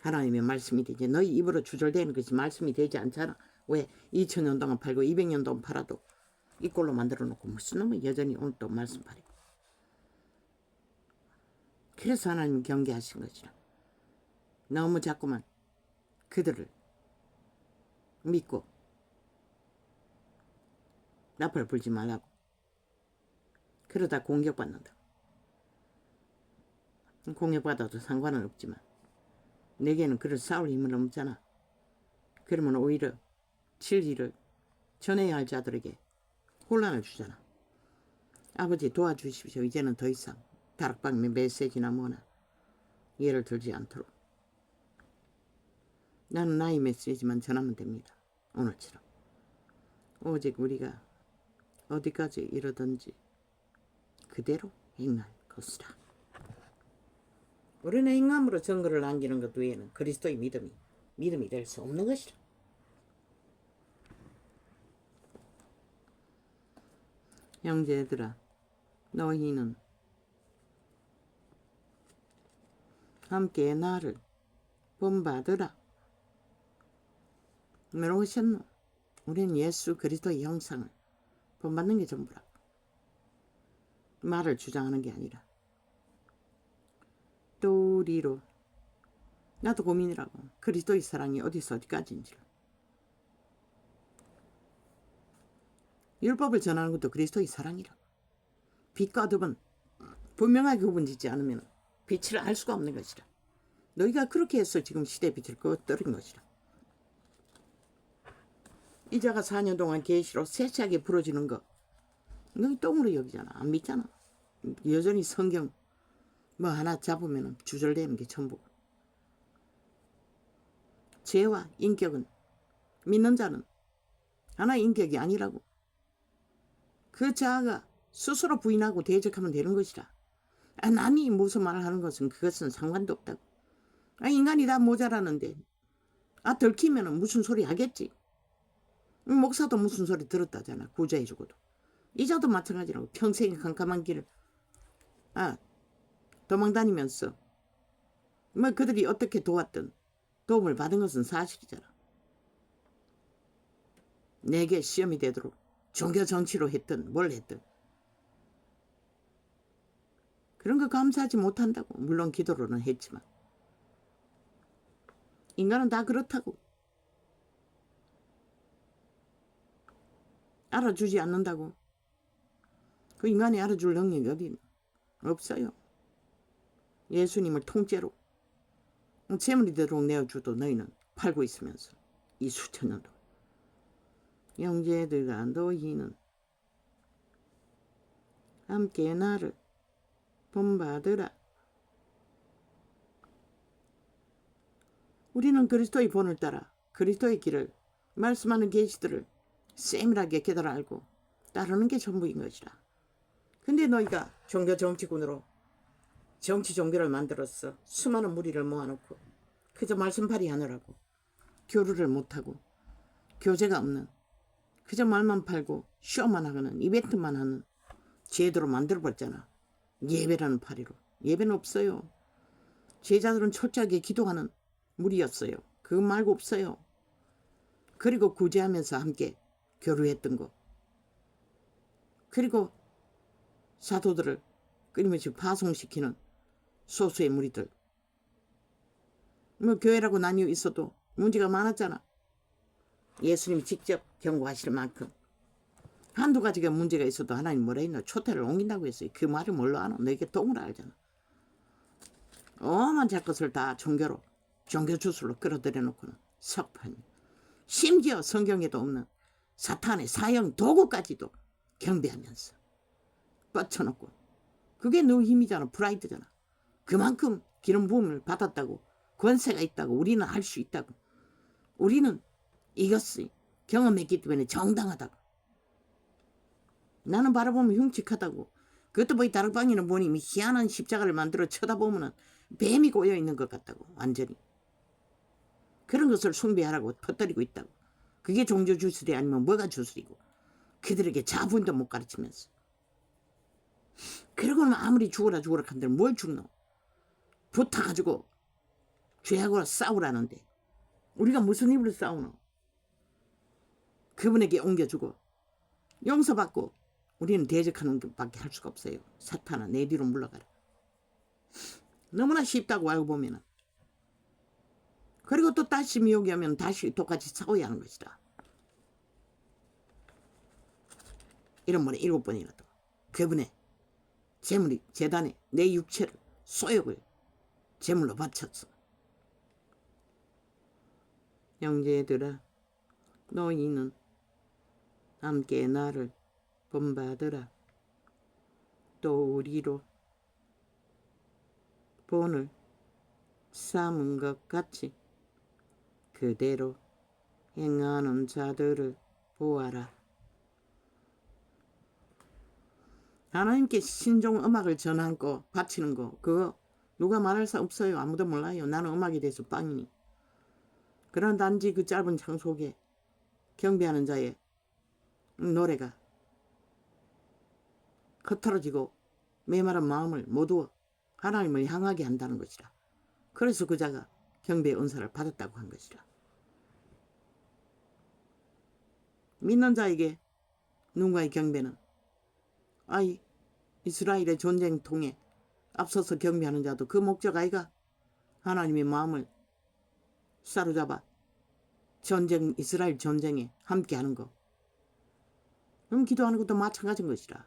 하나님의 말씀이 되지. 너희 입으로 주절되는 것이 말씀이 되지 않잖아. 왜? 2000년 동안 팔고 200년 동안 팔아도 이 꼴로 만들어 놓고 무슨 놈은 여전히 오늘 또 말씀팔이. 그래서 하나님이 경계하신 것이라. 너무 자꾸만 그들을 믿고 나팔 불지 말라고. 그러다 공격받는다. 공격받아도 상관은 없지만 내게는 그럴 싸울 힘은 없잖아. 그러면 오히려 진리를 전해야 할 자들에게 혼란을 주잖아. 아버지 도와주십시오. 이제는 더 이상 다락방 메시지나 뭐나 예를 들지 않도록. 나는 나의 메시지만 전하면 됩니다. 오늘처럼. 오직 우리가 어디까지 이르든지 그대로 행할 것이라. 우리는 행함으로 증거를 남기는 것 외에는 그리스도의 믿음이 될 수 없는 것이라. 형제들아, 너희는 함께 나를 본받으라. 뭐라고 하셨노? 우리는 예수 그리스도의 형상을 본받는 게 전부라. 말을 주장하는 게 아니라. 또 우리로 나도 고민이라고. 그리스도의 사랑이 어디서 어디까지인지를. 율법을 전하는 것도 그리스도의 사랑이라. 빛과 어둠은 분명하게 구분짓지 않으면 빛을 알 수가 없는 것이라. 너희가 그렇게 해서 지금 시대 빛을 꺼뜨린 것이라. 이자가 4년 동안 계시로 세차게 부러지는 거 너희 똥으로 여기잖아. 안 믿잖아. 여전히 성경 뭐 하나 잡으면 주절되는 게 전부. 죄와 인격은 믿는 자는 하나의 인격이 아니라고. 그 자아가 스스로 부인하고 대적하면 되는 것이라. 남이 무슨 말을 하는 것은 그것은 상관도 없다고. 인간이 다 모자라는데 들키면 무슨 소리 하겠지. 목사도 무슨 소리 들었다잖아. 구제해주고도. 이자도 마찬가지라고. 평생 캄캄한 길을 도망다니면서 뭐 그들이 어떻게 도왔든 도움을 받은 것은 사실이잖아. 내게 시험이 되도록 종교 정치로 했든 뭘 했든 그런 거 감사하지 못한다고. 물론 기도로는 했지만 인간은 다 그렇다고. 알아주지 않는다고. 그 인간이 알아줄 능력이 어디 없어요. 예수님을 통째로 재물이 되도록 내어주도 너희는 팔고 있으면서 이 수천 년도. 형제들아, 너희는 함께 나를 본받으라. 우리는 그리스도의 본을 따라 그리스도의 길을 말씀하는 계시들을 세밀하게 깨달아 알고 따르는 게 전부인 것이라. 근데 너희가 종교 정치군으로 정치 종교를 만들었어. 수많은 무리를 모아놓고 그저 말씀팔이 하느라고 교류를 못하고 교제가 없는 그저 말만 팔고 쇼만 하고는 이벤트만 하는 제도로 만들어버렸잖아. 예배라는 파리로. 예배는 없어요. 제자들은 철저하게 기도하는 무리였어요. 그거 말고 없어요. 그리고 구제하면서 함께 교류했던 거. 그리고 사도들을 끊임없이 파송시키는 소수의 무리들. 뭐 교회라고 나뉘어 있어도 문제가 많았잖아. 예수님이 직접 경고하실 만큼. 한두 가지가 문제가 있어도 하나님 뭐라 했나? 초태를 옮긴다고 했어요. 그 말을 뭘로 아노? 너에게 똥을 알잖아. 오만 것을 다 종교로, 종교 주술로 끌어들여 놓고는 석판. 심지어 성경에도 없는 사탄의 사형 도구까지도 경배하면서 뻗쳐놓고. 그게 너 힘이잖아. 프라이드잖아. 그만큼 기름 부음을 받았다고, 권세가 있다고, 우리는 할 수 있다고. 우리는 이것을 경험했기 때문에 정당하다고. 나는 바라보면 흉측하다고. 그것도 뭐이 다락방에는 보니 희한한 십자가를 만들어 쳐다보면 뱀이 꼬여있는 것 같다고. 완전히. 그런 것을 숭배하라고 퍼뜨리고 있다고. 그게 종교 주술이 아니면 뭐가 주술이고. 그들에게 자부인도 못 가르치면서. 그러고는 아무리 죽어라 한들 뭘 죽노? 붙어가지고 죄하고 싸우라는데 우리가 무슨 힘으로 싸우노? 그분에게 옮겨주고 용서받고 우리는 대적하는 것밖에 할 수가 없어요. 사탄아, 내 뒤로 물러가라. 너무나 쉽다고 알고 보면은. 그리고 또 다시 미혹이 오면 다시 똑같이 싸워야 하는 것이다. 이런 번에 7번이라도 그분의 재물이 재단에 내 육체를 소욕을 제물로 바쳤어. 형제들아 너희는 함께 나를 본받으라. 또 우리로 본을 삼은 것 같이 그대로 행하는 자들을 보아라. 하나님께 신종 음악을 전하고 바치는 거 그거 누가 말할 수 없어요. 아무도 몰라요. 나는 음악에 대해서 빵이니. 그런 단지 그 짧은 창 속에 경배하는 자의 노래가 흩어지고 메마른 마음을 모두 하나님을 향하게 한다는 것이라. 그래서 그 자가 경배의 은사를 받았다고 한 것이라. 믿는 자에게 누군가의 경배는 이스라엘의 전쟁통에 앞서서 경배하는 자도 그 목적 아이가 하나님의 마음을 사로잡아 이스라엘 전쟁에 함께하는 거. 그럼 기도하는 것도 마찬가지인 것이라.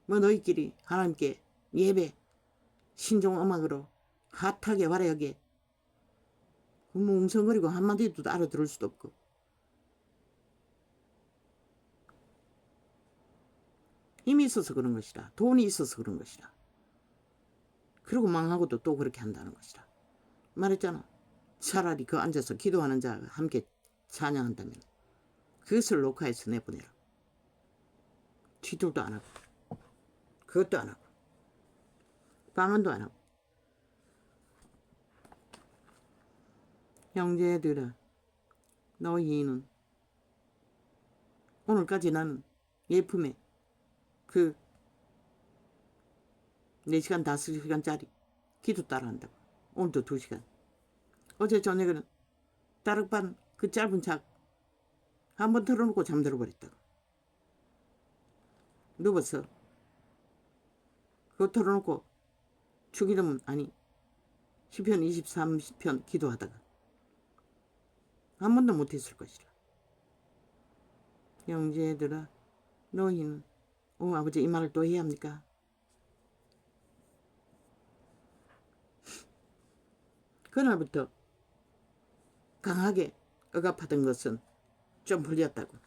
뭐 너희끼리 하나님께 예배 신종 음악으로 핫하게 화려하게 뭐 웅성거리고 한마디도 알아들을 수도 없고 힘이 있어서 그런 것이라. 돈이 있어서 그런 것이라. 그리고 망하고도 또 그렇게 한다는 것이라. 말했잖아. 차라리 그 앉아서 기도하는 자가 함께 찬양한다면 그것을 녹화해서 내보내라. 뒤돌도 안 하고 그것도 안 하고 방언도 안 하고. 형제들아 너희는 오늘까지 나는 예품에 그 4시간 5시간짜리 기도 따라 한다고. 오늘도 2시간. 어제 저녁에는 다락방 그 짧은 책 한번 틀어놓고 잠들어 버렸다고. 누워서 그거 틀어놓고 주기도문 시편 23편 기도하다가 한 번도 못했을 것이라. 형제들아 너희는 아버지 이 말을 또 해야 합니까? 그날부터 강하게 억압하던 것은 좀 풀렸다고.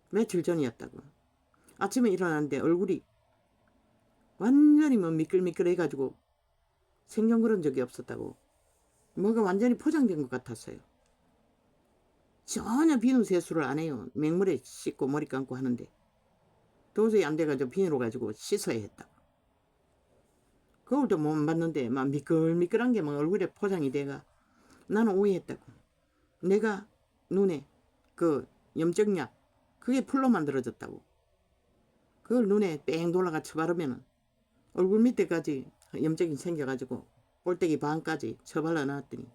며칠 전이었다고. 아침에 일어났는데 얼굴이 완전히 미끌미끌해가지고 생전 그런 적이 없었다고. 뭐가 완전히 포장된 것 같았어요. 전혀 비누 세수를 안 해요. 맹물에 씻고 머리 감고 하는데 도저히 안 돼가지고 비누로 가지고 씻어야 했다고. 거울도 못 봤는데 막 미끌미끌한 게 막 얼굴에 포장이 돼가 나는 오해했다고. 내가 눈에 그 염증약 그게 풀로 만들어졌다고. 그걸 눈에 뺑 돌아가 쳐바르면 얼굴 밑에까지 염증이 생겨가지고 볼때기 반까지 쳐발라 놨더니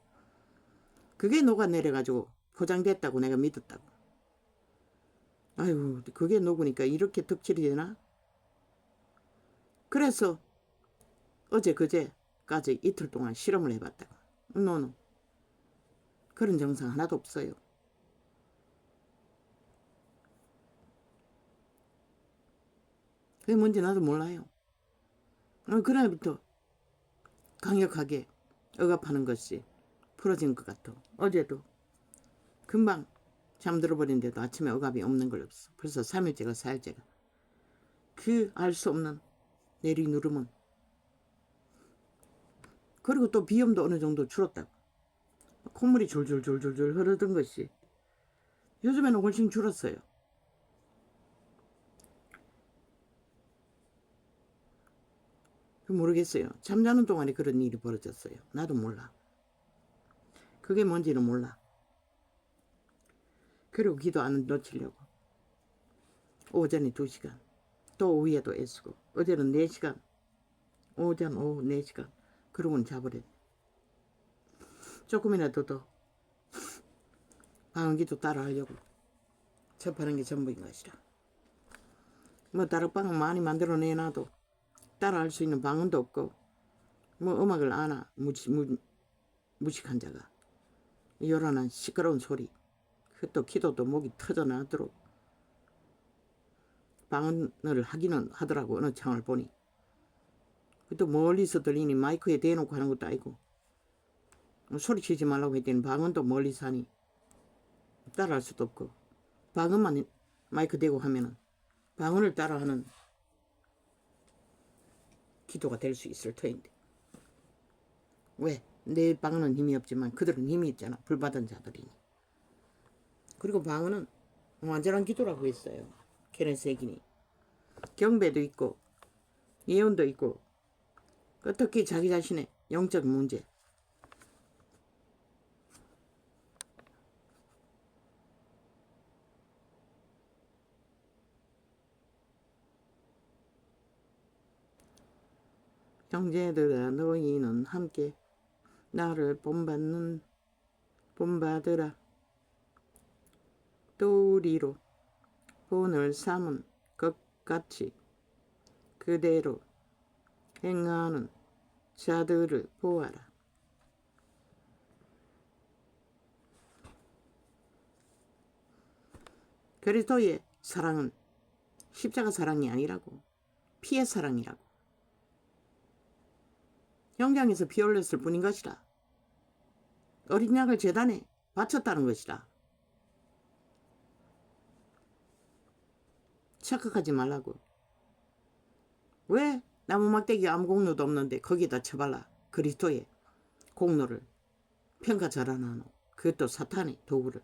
그게 녹아내려가지고 포장됐다고 내가 믿었다고. 아유 그게 녹으니까 이렇게 덕질이 되나? 그래서 어제 그제까지 이틀 동안 실험을 해봤다고. 노노 그런 증상 하나도 없어요. 그게 뭔지 나도 몰라요. 그날부터 강력하게 억압하는 것이 풀어진 것 같아. 어제도 금방 잠들어 버린데도 아침에 억압이 없는 걸 없어. 벌써 3일째가 4일째가. 그 알 수 없는 내리누름은. 그리고 또 비염도 어느 정도 줄었다고. 콧물이 줄줄줄줄줄 흐르던 것이 요즘에는 훨씬 줄었어요. 모르겠어요. 잠자는 동안에 그런 일이 벌어졌어요. 나도 몰라. 그게 뭔지는 몰라. 그리고 기도 안 놓치려고 오전에 2시간 또 오후에도 애쓰고 어제는 4시간 오전 오후 4시간 그러고는 자버렸네. 조금이라도 더 방언기도 따라 하려고 접하는 게 전부인 것이라. 뭐 다락방은 많이 만들어내놔도 따라 할 수 있는 방언도 없고 뭐 음악을 아나 무식한 자가 요란한 시끄러운 소리 또 기도도 목이 터져나도록 방언을 하기는 하더라고. 어느 창을 보니. 또 멀리서 들리니 마이크에 대놓고 하는 것도 아니고 소리치지 말라고 했더니 방언도 멀리서 하니 따라할 수도 없고 방언만 마이크 대고 하면은 방언을 따라하는 기도가 될 수 있을 터인데 왜? 내 방언은 힘이 없지만 그들은 힘이 있잖아. 불받은 자들이니. 그리고 방언은 완전한 기도라고 했어요. 케네세기니. 경배도 있고 예언도 있고 특히 자기 자신의 영적 문제. 형제들아 너희는 함께 나를 본받으라. 또 우리로 본을 삼은 것 같이 그대로 행하는 자들을 보아라. 그리스도의 사랑은 십자가 사랑이 아니라고. 피의 사랑이라고. 현장에서 피 흘렸을 뿐인 것이라. 어린 양을 제단에 바쳤다는 것이라. 착각하지 말라고. 왜 나무 막대기 아무 공로도 없는데 거기에다 쳐발라. 그리스도의 공로를 평가절하나노. 그것도 사탄의 도구를.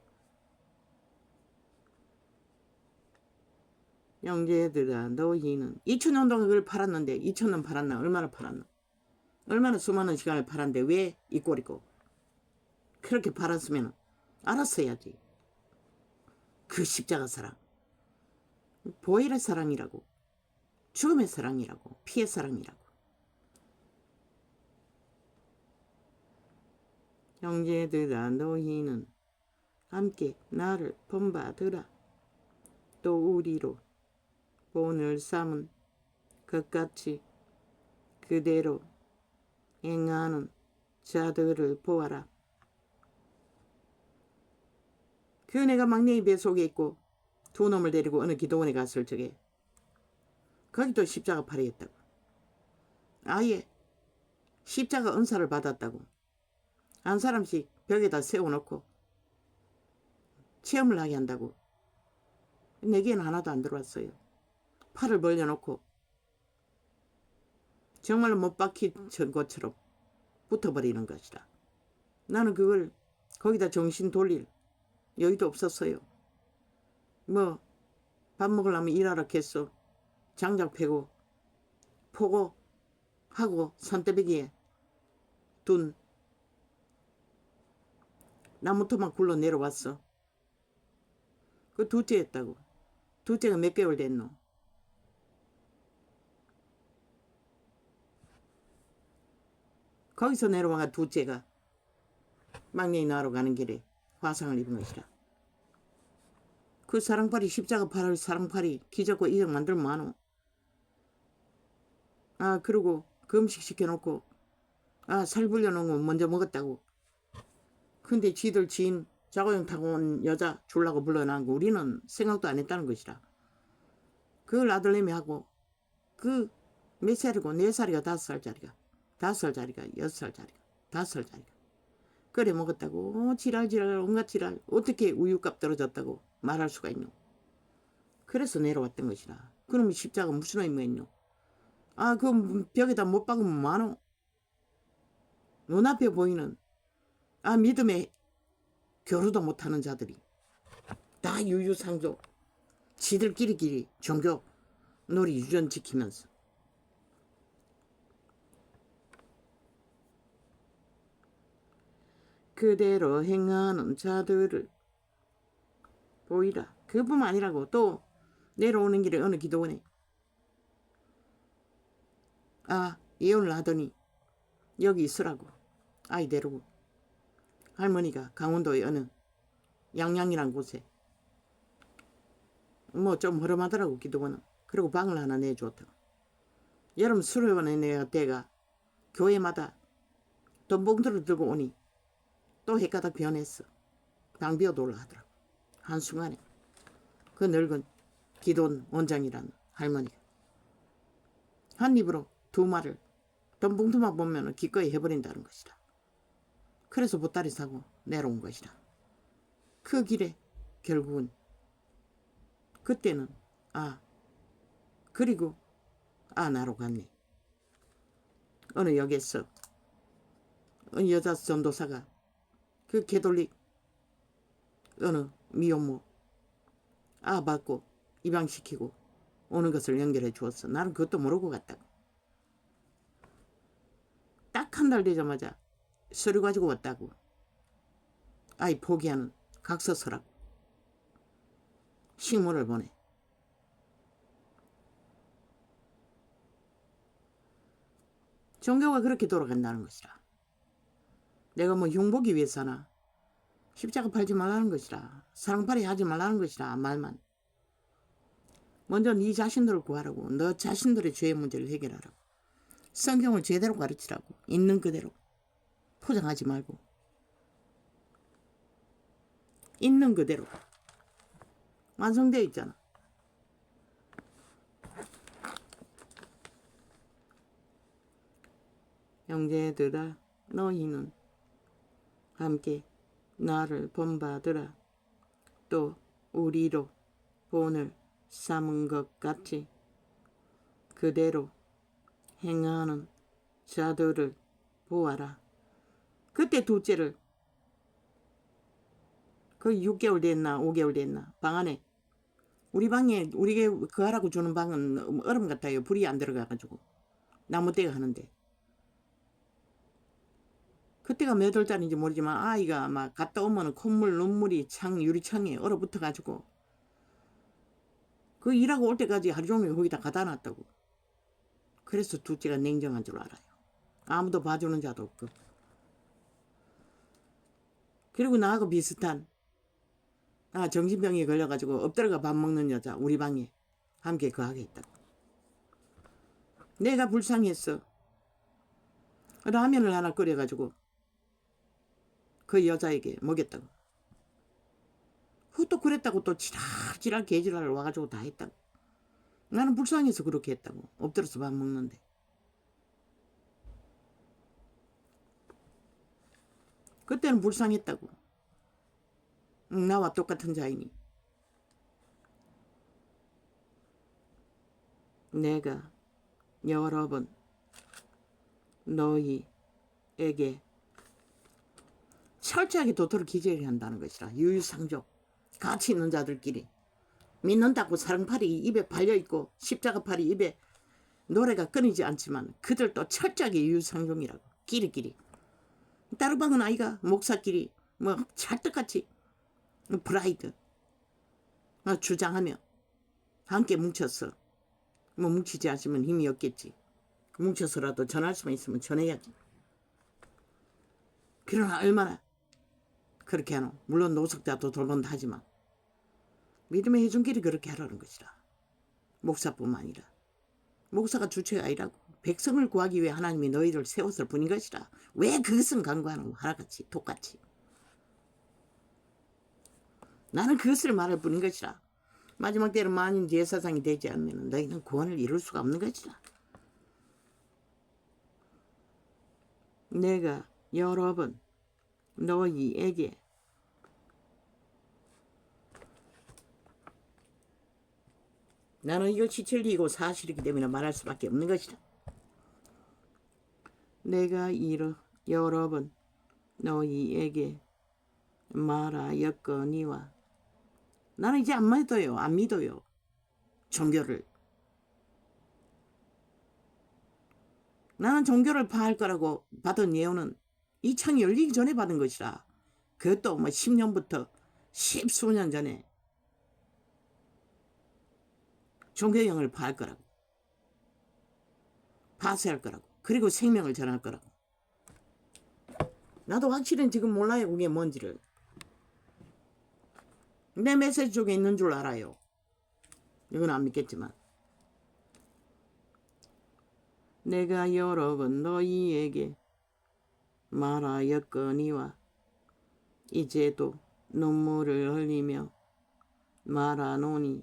형제들아 너희는 2000년 동안 그걸 팔았는데 2000년 팔았나 얼마나 팔았나. 얼마나 수많은 시간을 팔았는데 왜 이 꼴이고. 그렇게 팔았으면 알았어야지. 그 십자가 사랑. 보혈의 사랑이라고. 죽음의 사랑이라고. 피의 사랑이라고. 형제들아 너희는 함께 나를 본받으라. 또 우리로 본을 삼은 것 같이 그대로 행하는 자들을 보아라. 그 내가 막내의 배 속에 있고 두 놈을 데리고 어느 기도원에 갔을 적에 거기도 십자가 팔이했다고. 아예 십자가 은사를 받았다고. 한 사람씩 벽에다 세워놓고 체험을 하게 한다고. 내게는 하나도 안 들어왔어요. 팔을 벌려놓고 정말로 못 박힌 것처럼 붙어버리는 것이라. 나는 그걸 거기다 정신 돌릴 여유도 없었어요. 뭐 밥 먹으려면 일하러 겠어. 장작 패고 포고 하고 산대배기에 둔 나무토막 굴러 내려왔어. 그 둘째였다고. 둘째가 몇 개월 됐노. 거기서 내려와가 둘째가 막내이 나으러 가는 길에 화상을 입은 것이라. 그 사랑팔이 십자가 팔을 사랑팔이 기적과 이적 만들면 많어. 그리고 금식 시켜놓고 살 불려놓은 거 먼저 먹었다고. 근데 지들 지인 자가용 타고 온 여자 줄라고 불러놓은 거 우리는 생각도 안 했다는 것이라. 그걸 아들내미 하고 그 몇 살이고 4살이가 5살짜리가 5살짜리가 6살짜리가 5살짜리가 그래 먹었다고. 지랄 온갖 지랄. 어떻게 우유값 떨어졌다고 말할 수가 있노. 그래서 내려왔던 것이라. 그러면 십자가 무슨 의미가 있노. 그 벽에다 못 박으면 뭐하노. 눈앞에 보이는 믿음의 교류도 못하는 자들이 다 유유상조 지들끼리끼리 종교 놀이 유전 지키면서 그대로 행하는 자들을 보이라. 그뿐만 아니라고. 또 내려오는 길에 어느 기도원에 예언을 하더니 여기 있으라고. 아이 데리고 할머니가 강원도의 어느 양양이란 곳에 뭐 좀 허름하더라고 기도원은. 그리고 방을 하나 내주었다고. 여름 수련회 내가 때가 교회마다 돈 봉투를 들고 오니 또 헷가닥 변했어. 방 비워둘라 하더라고. 한순간에 그 늙은 기돈 원장이라는 할머니가 한 입으로 두 말을 돈 봉투만 보면 기꺼이 해버린다는 것이다. 그래서 보따리 사고 내려온 것이다. 그 길에 결국은 그때는 그리고 나로 갔네. 어느 역에서 어느 여자 전도사가 그 개돌릭 어느 미혼모 받고 입양시키고 오는 것을 연결해 주었어. 나는 그것도 모르고 갔다고. 딱 한 달 되자마자 서류 가지고 왔다고. 아이 포기하는 각서서라고. 식물을 보내. 종교가 그렇게 돌아간다는 것이라. 내가 뭐 흉보기 위해서나 십자가 팔지 말라는 것이라. 사랑팔이 하지 말라는 것이라. 말만. 먼저 네 자신들을 구하라고. 너 자신들의 죄의 문제를 해결하라고. 성경을 제대로 가르치라고. 있는 그대로. 포장하지 말고. 있는 그대로. 완성되어 있잖아. 형제들아 너희는 함께 나를 본받으라. 또 우리로 본을 삼은 것 같이 그대로 행하는 자들을 보아라. 그때 둘째를 거의 6개월 됐나 5개월 됐나 방 안에 우리 방에 우리 그 하라고 주는 방은 얼음 같아요. 불이 안 들어가가지고 나무대가 하는데 그때가 몇 월달인지 모르지만 아이가 막 갔다 오면 콧물 눈물이 유리창에 얼어붙어가지고 그 일하고 올 때까지 하루 종일 거기다 가다 놨다고. 그래서 둘째가 냉정한 줄 알아요. 아무도 봐주는 자도 없고. 그리고 나하고 비슷한 정신병에 걸려가지고 엎드려가 밥 먹는 여자 우리 방에 함께 거하게 있다고. 내가 불쌍했어. 라면을 하나 끓여가지고 그 여자에게 먹였다고. 그것도 그랬다고 또 지랄 개지랄을 와가지고 다 했다고. 나는 불쌍해서 그렇게 했다고. 엎드려서 밥 먹는데. 그때는 불쌍했다고. 나와 똑같은 자이니. 내가 여러 번 너희에게 철저하게 도토를 기재를 한다는 것이라. 유유상종. 가치 있는 자들끼리. 믿는다고 사랑팔이 입에 발려있고 십자가팔이 입에 노래가 끊이지 않지만 그들도 철저하게 유유상종이라고. 끼리끼리. 따르방은 아이가 목사끼리 뭐 찰떡같이 프라이드 주장하며 함께 뭉쳐서 뭐 뭉치지 않으면 힘이 없겠지. 뭉쳐서라도 전할 수만 있으면 전해야지. 그러나 얼마나 그렇게 하노. 물론 노숙자도 돌본다 하지만 믿음의 해준길이 그렇게 하라는 것이라. 목사뿐만 아니라 목사가 주체가 아니라고. 백성을 구하기 위해 하나님이 너희를 세웠을 뿐인 것이라. 왜 그것은 간구하노. 하나같이 똑같이. 나는 그것을 말할 뿐인 것이라. 마지막 때는 만인 제사장이 되지 않으면 너희는 구원을 이룰 수가 없는 것이라. 내가 여러 번 너희에게 나는 이것이 진리이고 사실이기 때문에 말할 수밖에 없는 것이다. 내가 여러 번 너희에게 말하였거니와 나는 이제 안 믿어요. 종교를. 나는 종교를 파할 거라고 받은 예언은 이 창이 열리기 전에 받은 것이라. 그것도 뭐 10년부터 10수년 전에 종교형을 파할 거라고. 파쇄할 거라고. 그리고 생명을 전할 거라고. 나도 확실히 지금 몰라요. 그게 뭔지를. 내 메시지 쪽에 있는 줄 알아요. 이건 안 믿겠지만. 내가 여러 번 너희에게 말하였거니와 이제도 눈물을 흘리며 말하노니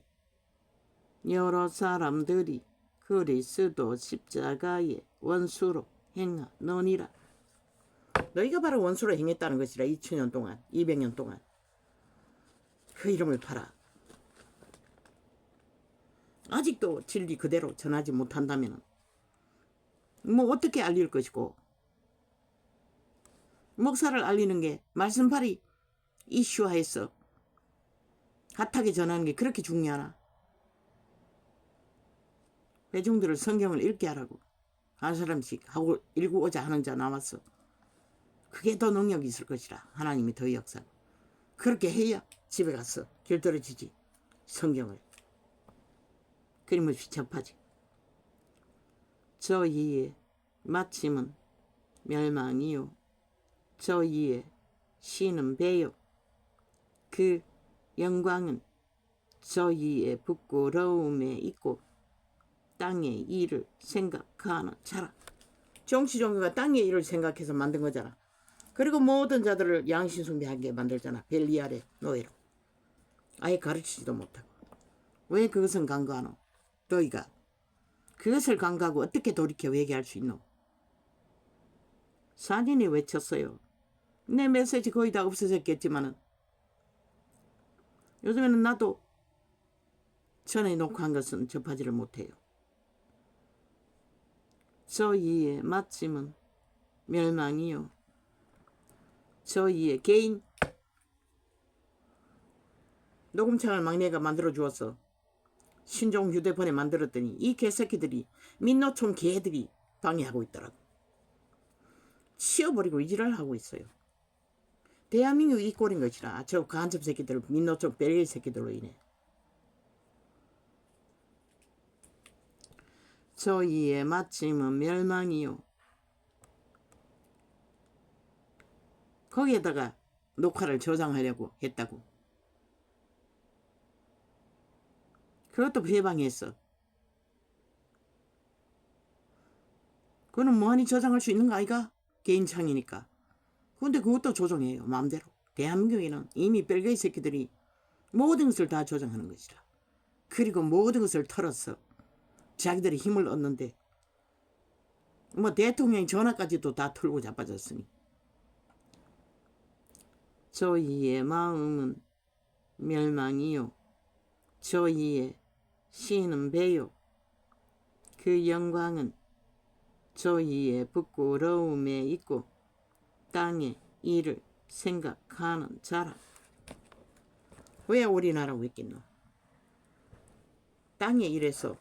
여러 사람들이 그리스도 십자가의 원수로 행하느니라. 너희가 바로 원수로 행했다는 것이라. 2000년 동안 200년 동안 그 이름을 팔아 아직도 진리 그대로 전하지 못한다면 뭐 어떻게 알릴 것이고, 목사를 알리는 게 말씀팔이 이슈화해서 핫하게 전하는 게 그렇게 중요하나? 회중들을 성경을 읽게 하라고 한 사람씩 하고 읽고자 하는 자 나왔어. 그게 더 능력이 있을 것이라. 하나님이 더 역사. 그렇게 해야 집에 가서 길들여지지. 성경을 끊임없이 접하지. 저희의 마침은 멸망이요 저희의 쉬는 배요 그 영광은 저희의 부끄러움에 있고 땅의 일을 생각하는 자라. 정치종교가 땅의 일을 생각해서 만든 거잖아. 그리고 모든 자들을 양신숭배하게 만들잖아. 벨리알의 노예로. 아예 가르치지도 못하고. 왜 그것은 간과하노? 너희가 그것을 간과하고 어떻게 돌이켜 회개할 수 있노? 산인이 외쳤어요. 내 메시지 거의 다 없어졌겠지만은 요즘에는 나도 전에 녹화한 것은 접하지를 못해요. 저희의 마침은 멸망이요 저희의 개인 녹음창을 막내가 만들어 주었어. 신종 휴대폰에 만들었더니 이 개새끼들이 민노총 개들이 방해하고 있더라고. 치워버리고 이지랄 하고 있어요. 대한민국이 이 꼴인 것이라. 저 간첩 새끼들, 민노총 벨리 새끼들로 인해. 저희의 마침은 멸망이요 거기에다가 녹화를 저장하려고 했다고. 그것도 해방했어. 그거는 뭐하니 저장할 수 있는 거 아이가? 개인 창이니까. 근데 그것도 조정해요. 마음대로. 대한민국에는 이미 벨기에 새끼들이 모든 것을 다 조정하는 것이라. 그리고 모든 것을 털어서 자기들이 힘을 얻는데 뭐 대통령의 전화까지도 다 털고 자빠졌으니. 저희의 마음은 멸망이요 저희의 쉬는 배요 그 영광은 저희의 부끄러움에 있고 땅의 일을 생각하는 자라. 왜 우리나라고 했겠노? 땅의 일에서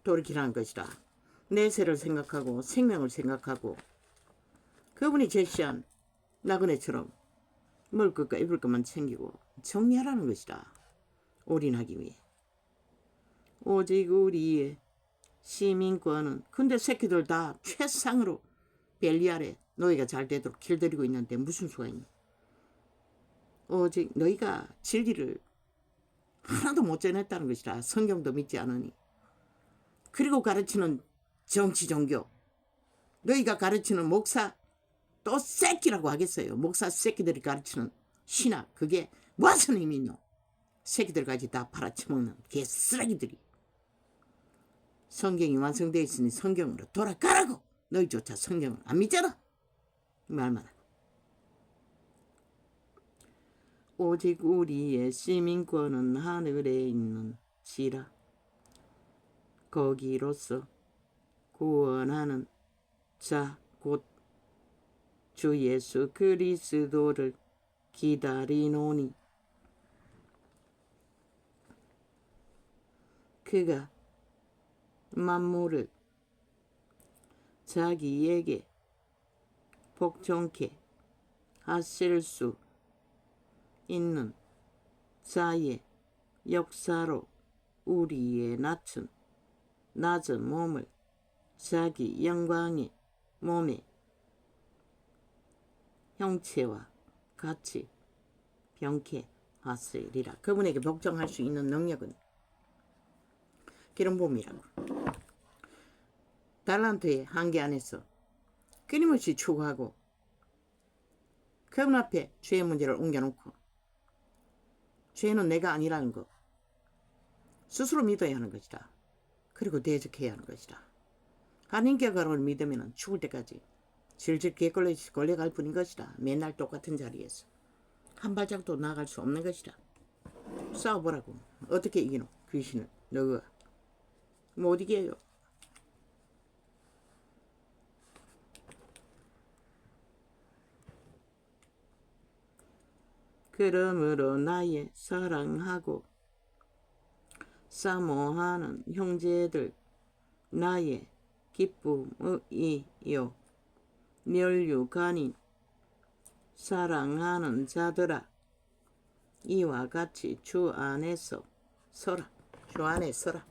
돌이키라는 것이라. 내세를 생각하고 생명을 생각하고 그분이 제시한 나그네처럼 먹을 것과 입을 것만 챙기고 정리하라는 것이라. 올인하기 위해. 오직 우리의 시민권은 근데 새끼들 다 최상으로 벨리알에 너희가 잘 되도록 길들이고 있는데 무슨 수가 있니? 오직 너희가 진리를 하나도 못 전했다는 것이라. 성경도 믿지 않으니. 그리고 가르치는 정치 종교 너희가 가르치는 목사 또 새끼라고 하겠어요. 목사 새끼들이 가르치는 신학 그게 무슨 의미 있노? 새끼들까지 다 팔아쳐먹는 개쓰레기들이. 성경이 완성되어 있으니 성경으로 돌아가라고. 너희조차 성경을 안 믿잖아. 말만 하고. 오직 우리의 시민권은 하늘에 있는 지라. 거기로서 구원하는 자 곧 주 예수 그리스도를 기다리노니 그가 만물을 자기에게 복종케 하실 수 있는 자의 역사로 우리의 낮은 몸을 자기 영광의 몸의 형체와 같이 병케 하시리라. 그분에게 복종할 수 있는 능력은 기름부음이라고. 달란트의 한계 안에서 끊임없이 추구하고 그분 앞에 죄의 문제를 옮겨놓고 죄는 내가 아니라는 거 스스로 믿어야 하는 것이다. 그리고 대적해야 하는 것이다. 하나님께로 믿으면 죽을 때까지 질질 걸려갈 뿐인 것이다. 맨날 똑같은 자리에서 한 발짝도 나갈 수 없는 것이다. 싸워보라고. 어떻게 이기노? 귀신을 너가 못 이겨요. 그러므로 나의 사랑하고 사모하는 형제들, 나의 기쁨이요 멸류관인 사랑하는 자들아, 이와 같이 주 안에서 서라. 주 안에 서라.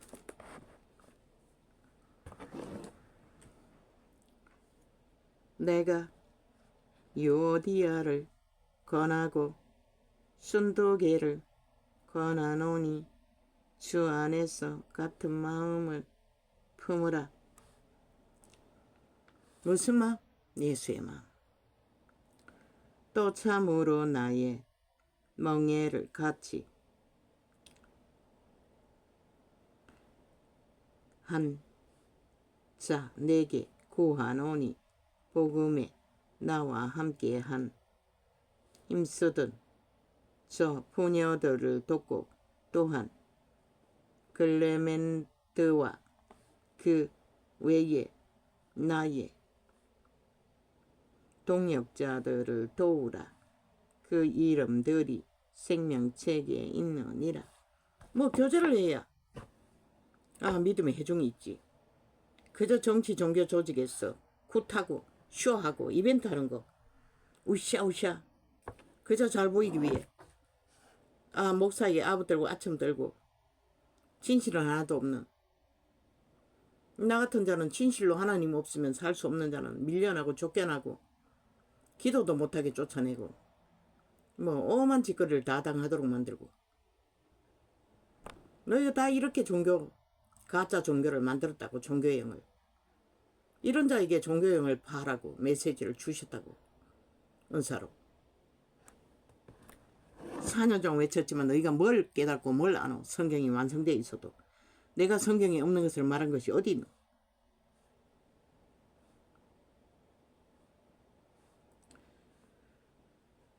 내가 유오디아를 권하고 순도계를 권하노니 주 안에서 같은 마음을 품으라. 무슨 마음? 예수의 마음. 또 참으로 나의 멍에를 같이 한 자 내게 구하노니 복음에 나와 함께한 힘쓰던 저 부녀들을 돕고 또한 클레멘트와 그 외에 나의 동역자들을 도우라. 그 이름들이 생명책에 있느니라. 뭐 교제를 해야 믿음의 회중이 있지. 그저 정치 종교 조직에서 굿하고 쇼하고 이벤트 하는 거 우샤우샤 그저 잘 보이기 위해 목사에게 아부 들고 아첨 들고 진실은 하나도 없는, 나 같은 자는 진실로 하나님 없으면 살 수 없는 자는 밀려나고 쫓겨나고 기도도 못하게 쫓아내고 뭐 오만 짓거리를 다 당하도록 만들고, 너희가 다 이렇게 가짜 종교를 만들었다고. 종교의 영을, 이런 자에게 종교의 영을 파라고 메시지를 주셨다고. 은사로 4년 동안 외쳤지만 너희가 뭘 깨닫고 뭘 아노? 성경이 완성되어 있어도 내가 성경에 없는 것을 말한 것이 어디 있노?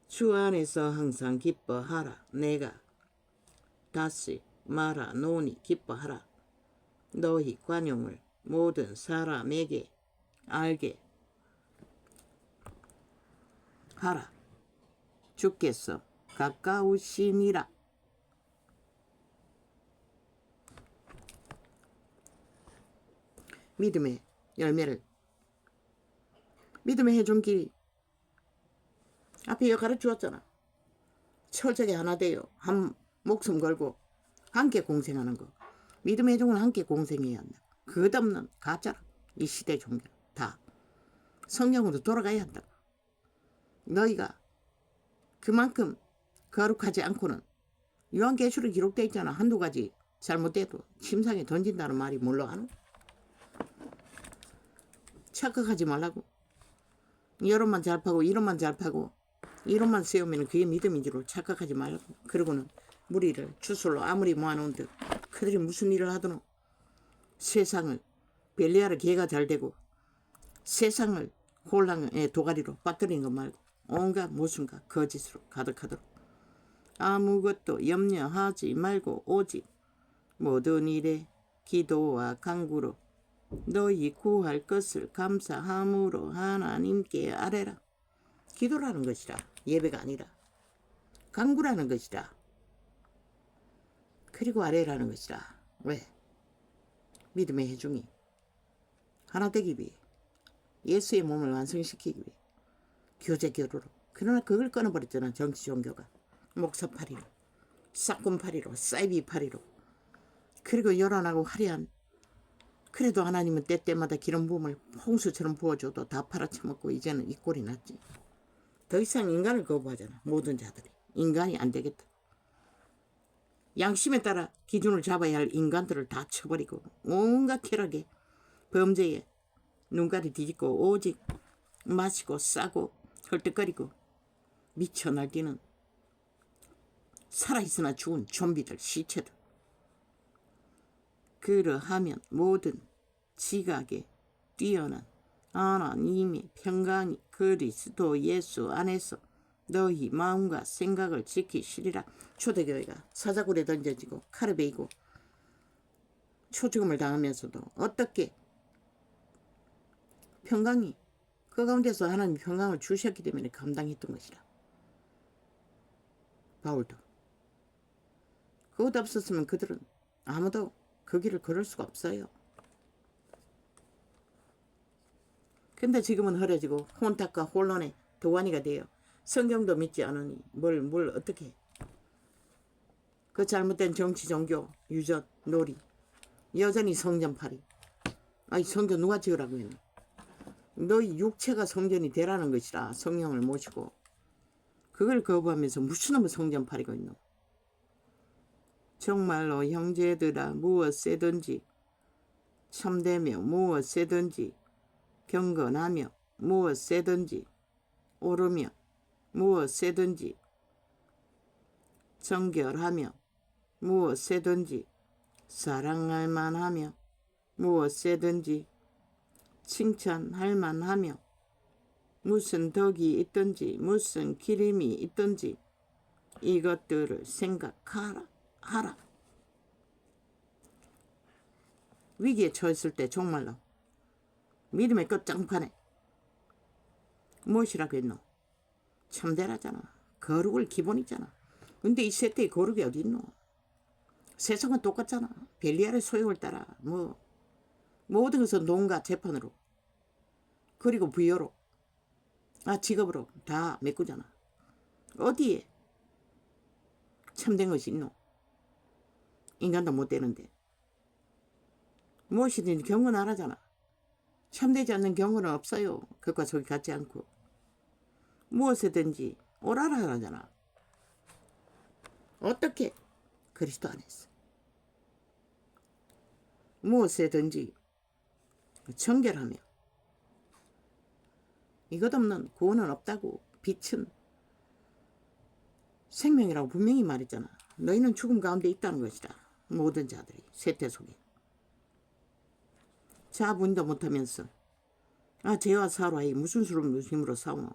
주 안에서 항상 기뻐하라. 내가 다시 말하노니 기뻐하라. 너희 관용을 모든 사람에게 알게 하라. 주께서 가까우시니라. 믿음의 열매를, 믿음의 해준 길이 앞에 가르쳐주었잖아. 철저하게 하나 되어 한 목숨 걸고 함께 공생하는 거. 믿음의 해종은 함께 공생해야 한다. 끝없는 가짜라. 이 시대 종교 다 성경으로 돌아가야 한다. 너희가 그만큼 거룩하지 않고는 요한계시록에 기록되어 있잖아. 한두 가지 잘못돼도 침상에 던진다는 말이 뭘로 아노? 착각하지 말라고. 여론만 잘 파고 이론만 잘 파고 이론만 세우면 그게 믿음인 줄 착각하지 말라고. 그러고는 무리를 주술로 아무리 모아놓은 듯 그들이 무슨 일을 하더노? 세상을 벨리아르 개가 잘 되고 세상을 혼란의 도가리로 빠뜨리는 것 말고 온갖 모순과 거짓으로 가득하도록 아무것도 염려하지 말고 오직 모든 일에 기도와 간구로 너희 구할 것을 감사함으로 하나님께 아뢰라. 기도라는 것이라. 예배가 아니라 간구라는 것이라. 그리고 아뢰라는 것이라. 왜? 믿음의 해중이 하나 되기 위해, 예수의 몸을 완성시키기 위해 교제 교류로. 그러나 그걸 끊어버렸잖아. 정치 종교가 목사파리로, 싹군파리로, 사이비파리로. 그리고 요란하고 화려한, 그래도 하나님은 때때마다 기름 부음을 홍수처럼 부어줘도 다 팔아쳐먹고 이제는 이 꼴이 났지. 더 이상 인간을 거부하잖아. 모든 자들이 인간이 안 되겠다. 양심에 따라 기준을 잡아야 할 인간들을 다 쳐버리고 온갖 쾌락에 범죄에 눈깔이 뒤집고 오직 마시고 싸고 헐떡거리고 미쳐 날뛰는 살아있으나 죽은 좀비들, 시체들. 그러하면 모든 지각에 뛰어난 하나님의 평강이 그리스도 예수 안에서 너희 마음과 생각을 지키시리라. 초대교회가 사자굴에 던져지고 칼에 베이고 초죽음을 당하면서도 어떻게 평강이 그 가운데서 하나님 평강을 주셨기 때문에 감당했던 것이라. 바울도 그것 없었으면 그들은 아무도 그 길을 걸을 수가 없어요. 근데 지금은 흐려지고 혼탁과 혼란의 도가니가 되어 성경도 믿지 않으니 뭘 어떻게 해. 그 잘못된 정치, 종교, 유전, 놀이, 여전히 성전팔이. 아니 성전 누가 지으라고 했나. 너희 육체가 성전이 되라는 것이라. 성령을 모시고 그걸 거부하면서 무슨 놈의 성전팔이고 있노. 정말로 형제들아 무엇이든지 참되며 무엇이든지 경건하며 무엇이든지 옳으며 무엇이든지 정결하며 무엇이든지 사랑할 만하며 무엇이든지 칭찬할 만하며 무슨 덕이 있든지 무슨 기림이 있든지 이것들을 생각하라. 위기에 처했을 때 정말로 믿음의 끝장판에 무엇이라고 했노? 참되라잖아. 거룩을 기본이잖아. 근데 이 세대의 거룩이 어디 있노? 세상은 똑같잖아. 벨리알의 소욕을 따라 모든 것은 돈과 재판으로 그리고 부여로 직업으로 다 메꾸잖아. 어디에 참된 것이 있노? 인간도 못 되는데 무엇이든지 경건하라잖아. 참되지 않는 경건은 없어요. 그것과 속이 같지 않고 무엇이든지 오라라 하잖아. 어떻게? 그리스도 안에서 무엇이든지 정결하며 이것 없는 구원은 없다고. 빛은 생명이라고 분명히 말했잖아. 너희는 죽음 가운데 있다는 것이다. 모든 자들이 세태 속에 자분도 못하면서 죄와 사로하여 무슨 수로 힘으로 싸우노.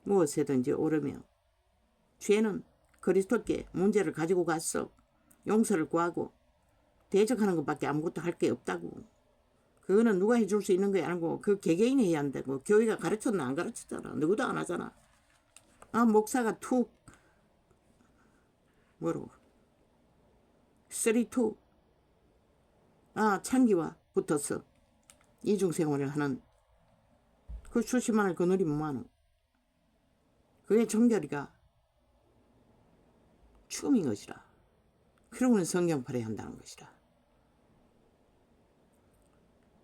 무엇이든지 오르며 죄는 그리스도께 문제를 가지고 갔어. 용서를 구하고 대적하는 것밖에 아무것도 할 게 없다고. 그거는 누가 해줄 수 있는 거야 아니고 그 개개인이 해야 한다고. 교회가 가르쳤나? 안 가르쳤잖아. 누구도 안 하잖아. 목사가 쓰리투 창기와 붙어서 이중생활을 하는 그 수십만을 거느리면 뭐하노. 그게 정결이가 춤인 것이라. 그러고는 성경팔이 한다는 것이라.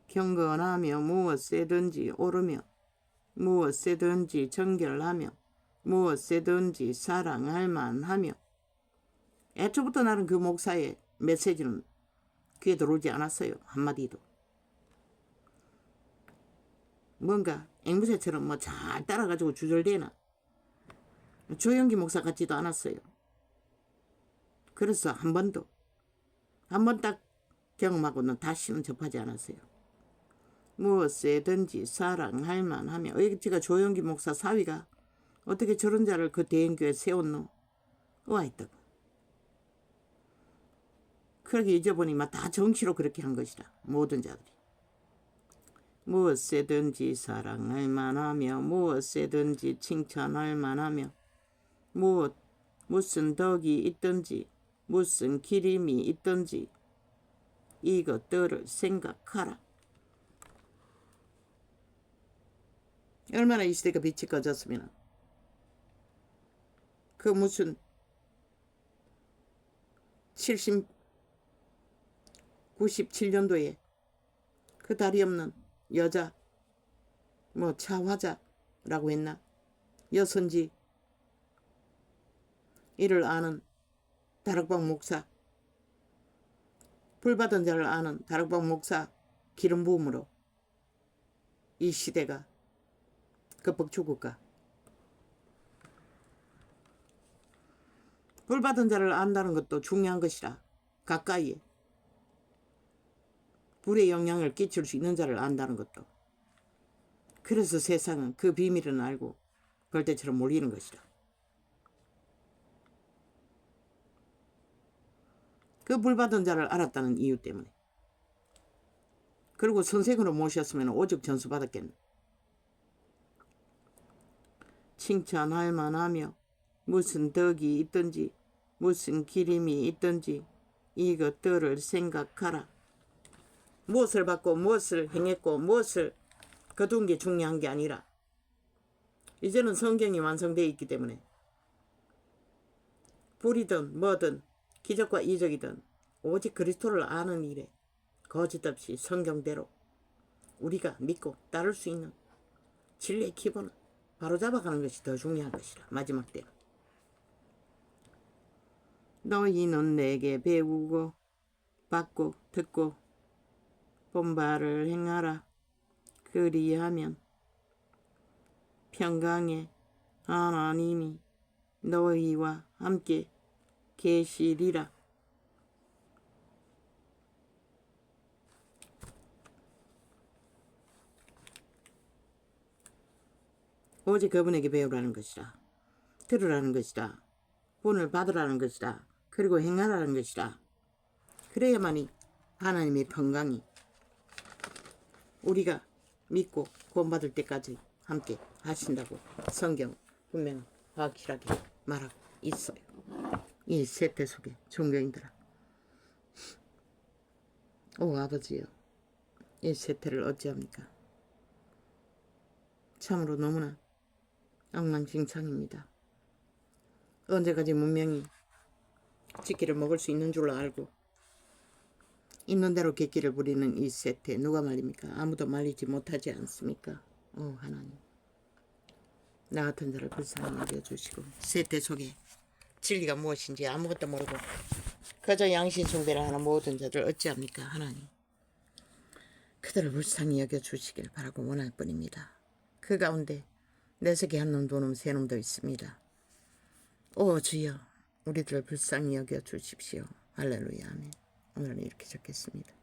경건하며 무엇이든지 옳으며 무엇이든지 정결하며 무엇이든지 사랑할 만하며. 애초부터 나는 그 목사의 메시지는 귀에 들어오지 않았어요. 한마디도. 뭔가 앵무새처럼 잘 따라가지고 주절되나. 조영기 목사 같지도 않았어요. 그래서 한 번 딱 경험하고는 다시는 접하지 않았어요. 무엇이든지 사랑할 만하며. 제가 조영기 목사 사위가 어떻게 저런 자를 그 대형교회에 세웠노? 의아했다고. 그렇게 잊어보니 다 정치로 그렇게 한 것이다. 모든 자들이. 무엇이든지 사랑할 만하며 무엇이든지 칭찬할 만하며 무슨 덕이 있든지 무슨 기림이 있든지 이것들을 생각하라. 얼마나 이 시대가 빛이 꺼졌으면 그 무슨 97년도에 그 다리 없는 여자 차화자라고 했나? 여선지 이를 아는 다락방 목사, 불받은 자를 아는 다락방 목사 기름 부음으로 이 시대가 급박 죽을까? 불받은 자를 안다는 것도 중요한 것이라. 가까이에 불의 영향을 끼칠 수 있는 자를 안다는 것도. 그래서 세상은 그 비밀은 알고 벌떼처럼 몰리는 것이다. 그 불받은 자를 알았다는 이유 때문에. 그리고 선생으로 모셨으면 오직 전수 받았겠네. 칭찬할 만하며 무슨 덕이 있든지 무슨 기림이 있든지 이것들을 생각하라. 무엇을 받고 무엇을 행했고 무엇을 거둔 게 중요한 게 아니라 이제는 성경이 완성되어 있기 때문에 불이든 뭐든 기적과 이적이든 오직 그리스도를 아는 일에 거짓 없이 성경대로 우리가 믿고 따를 수 있는 진리의 기본은 바로잡아가는 것이 더 중요한 것이라. 마지막 때는 너희는 내게 배우고 받고 듣고 본 바를 행하라. 그리하면 평강의 하나님이 너희와 함께 계시리라. 오직 그분에게 배우라는 것이다. 들으라는 것이다. 본을 받으라는 것이다. 그리고 행하라는 것이다. 그래야만이 하나님의 평강이 우리가 믿고 구원받을 때까지 함께 하신다고 성경 분명 확실하게 말하고 있어요. 이 세태 속에 종교인들아. 오 아버지여, 이 세태를 어찌합니까? 참으로 너무나 엉망진창입니다. 언제까지 문명이 지키를 먹을 수 있는 줄로 알고 있는 대로 객기를 부리는 이 세태 누가 말립니까? 아무도 말리지 못하지 않습니까? 오 하나님, 나 같은 자를 불쌍히 여겨주시고 세태 속에 진리가 무엇인지 아무것도 모르고 그저 양신 숭배를 하는 모든 자들 어찌합니까? 하나님, 그들을 불쌍히 여겨주시길 바라고 원할 뿐입니다. 그 가운데 내색이 한 놈, 두 놈, 세 놈도 있습니다. 오 주여, 우리들을 불쌍히 여겨주십시오. 할렐루야 아멘. 오늘은 이렇게 적겠습니다.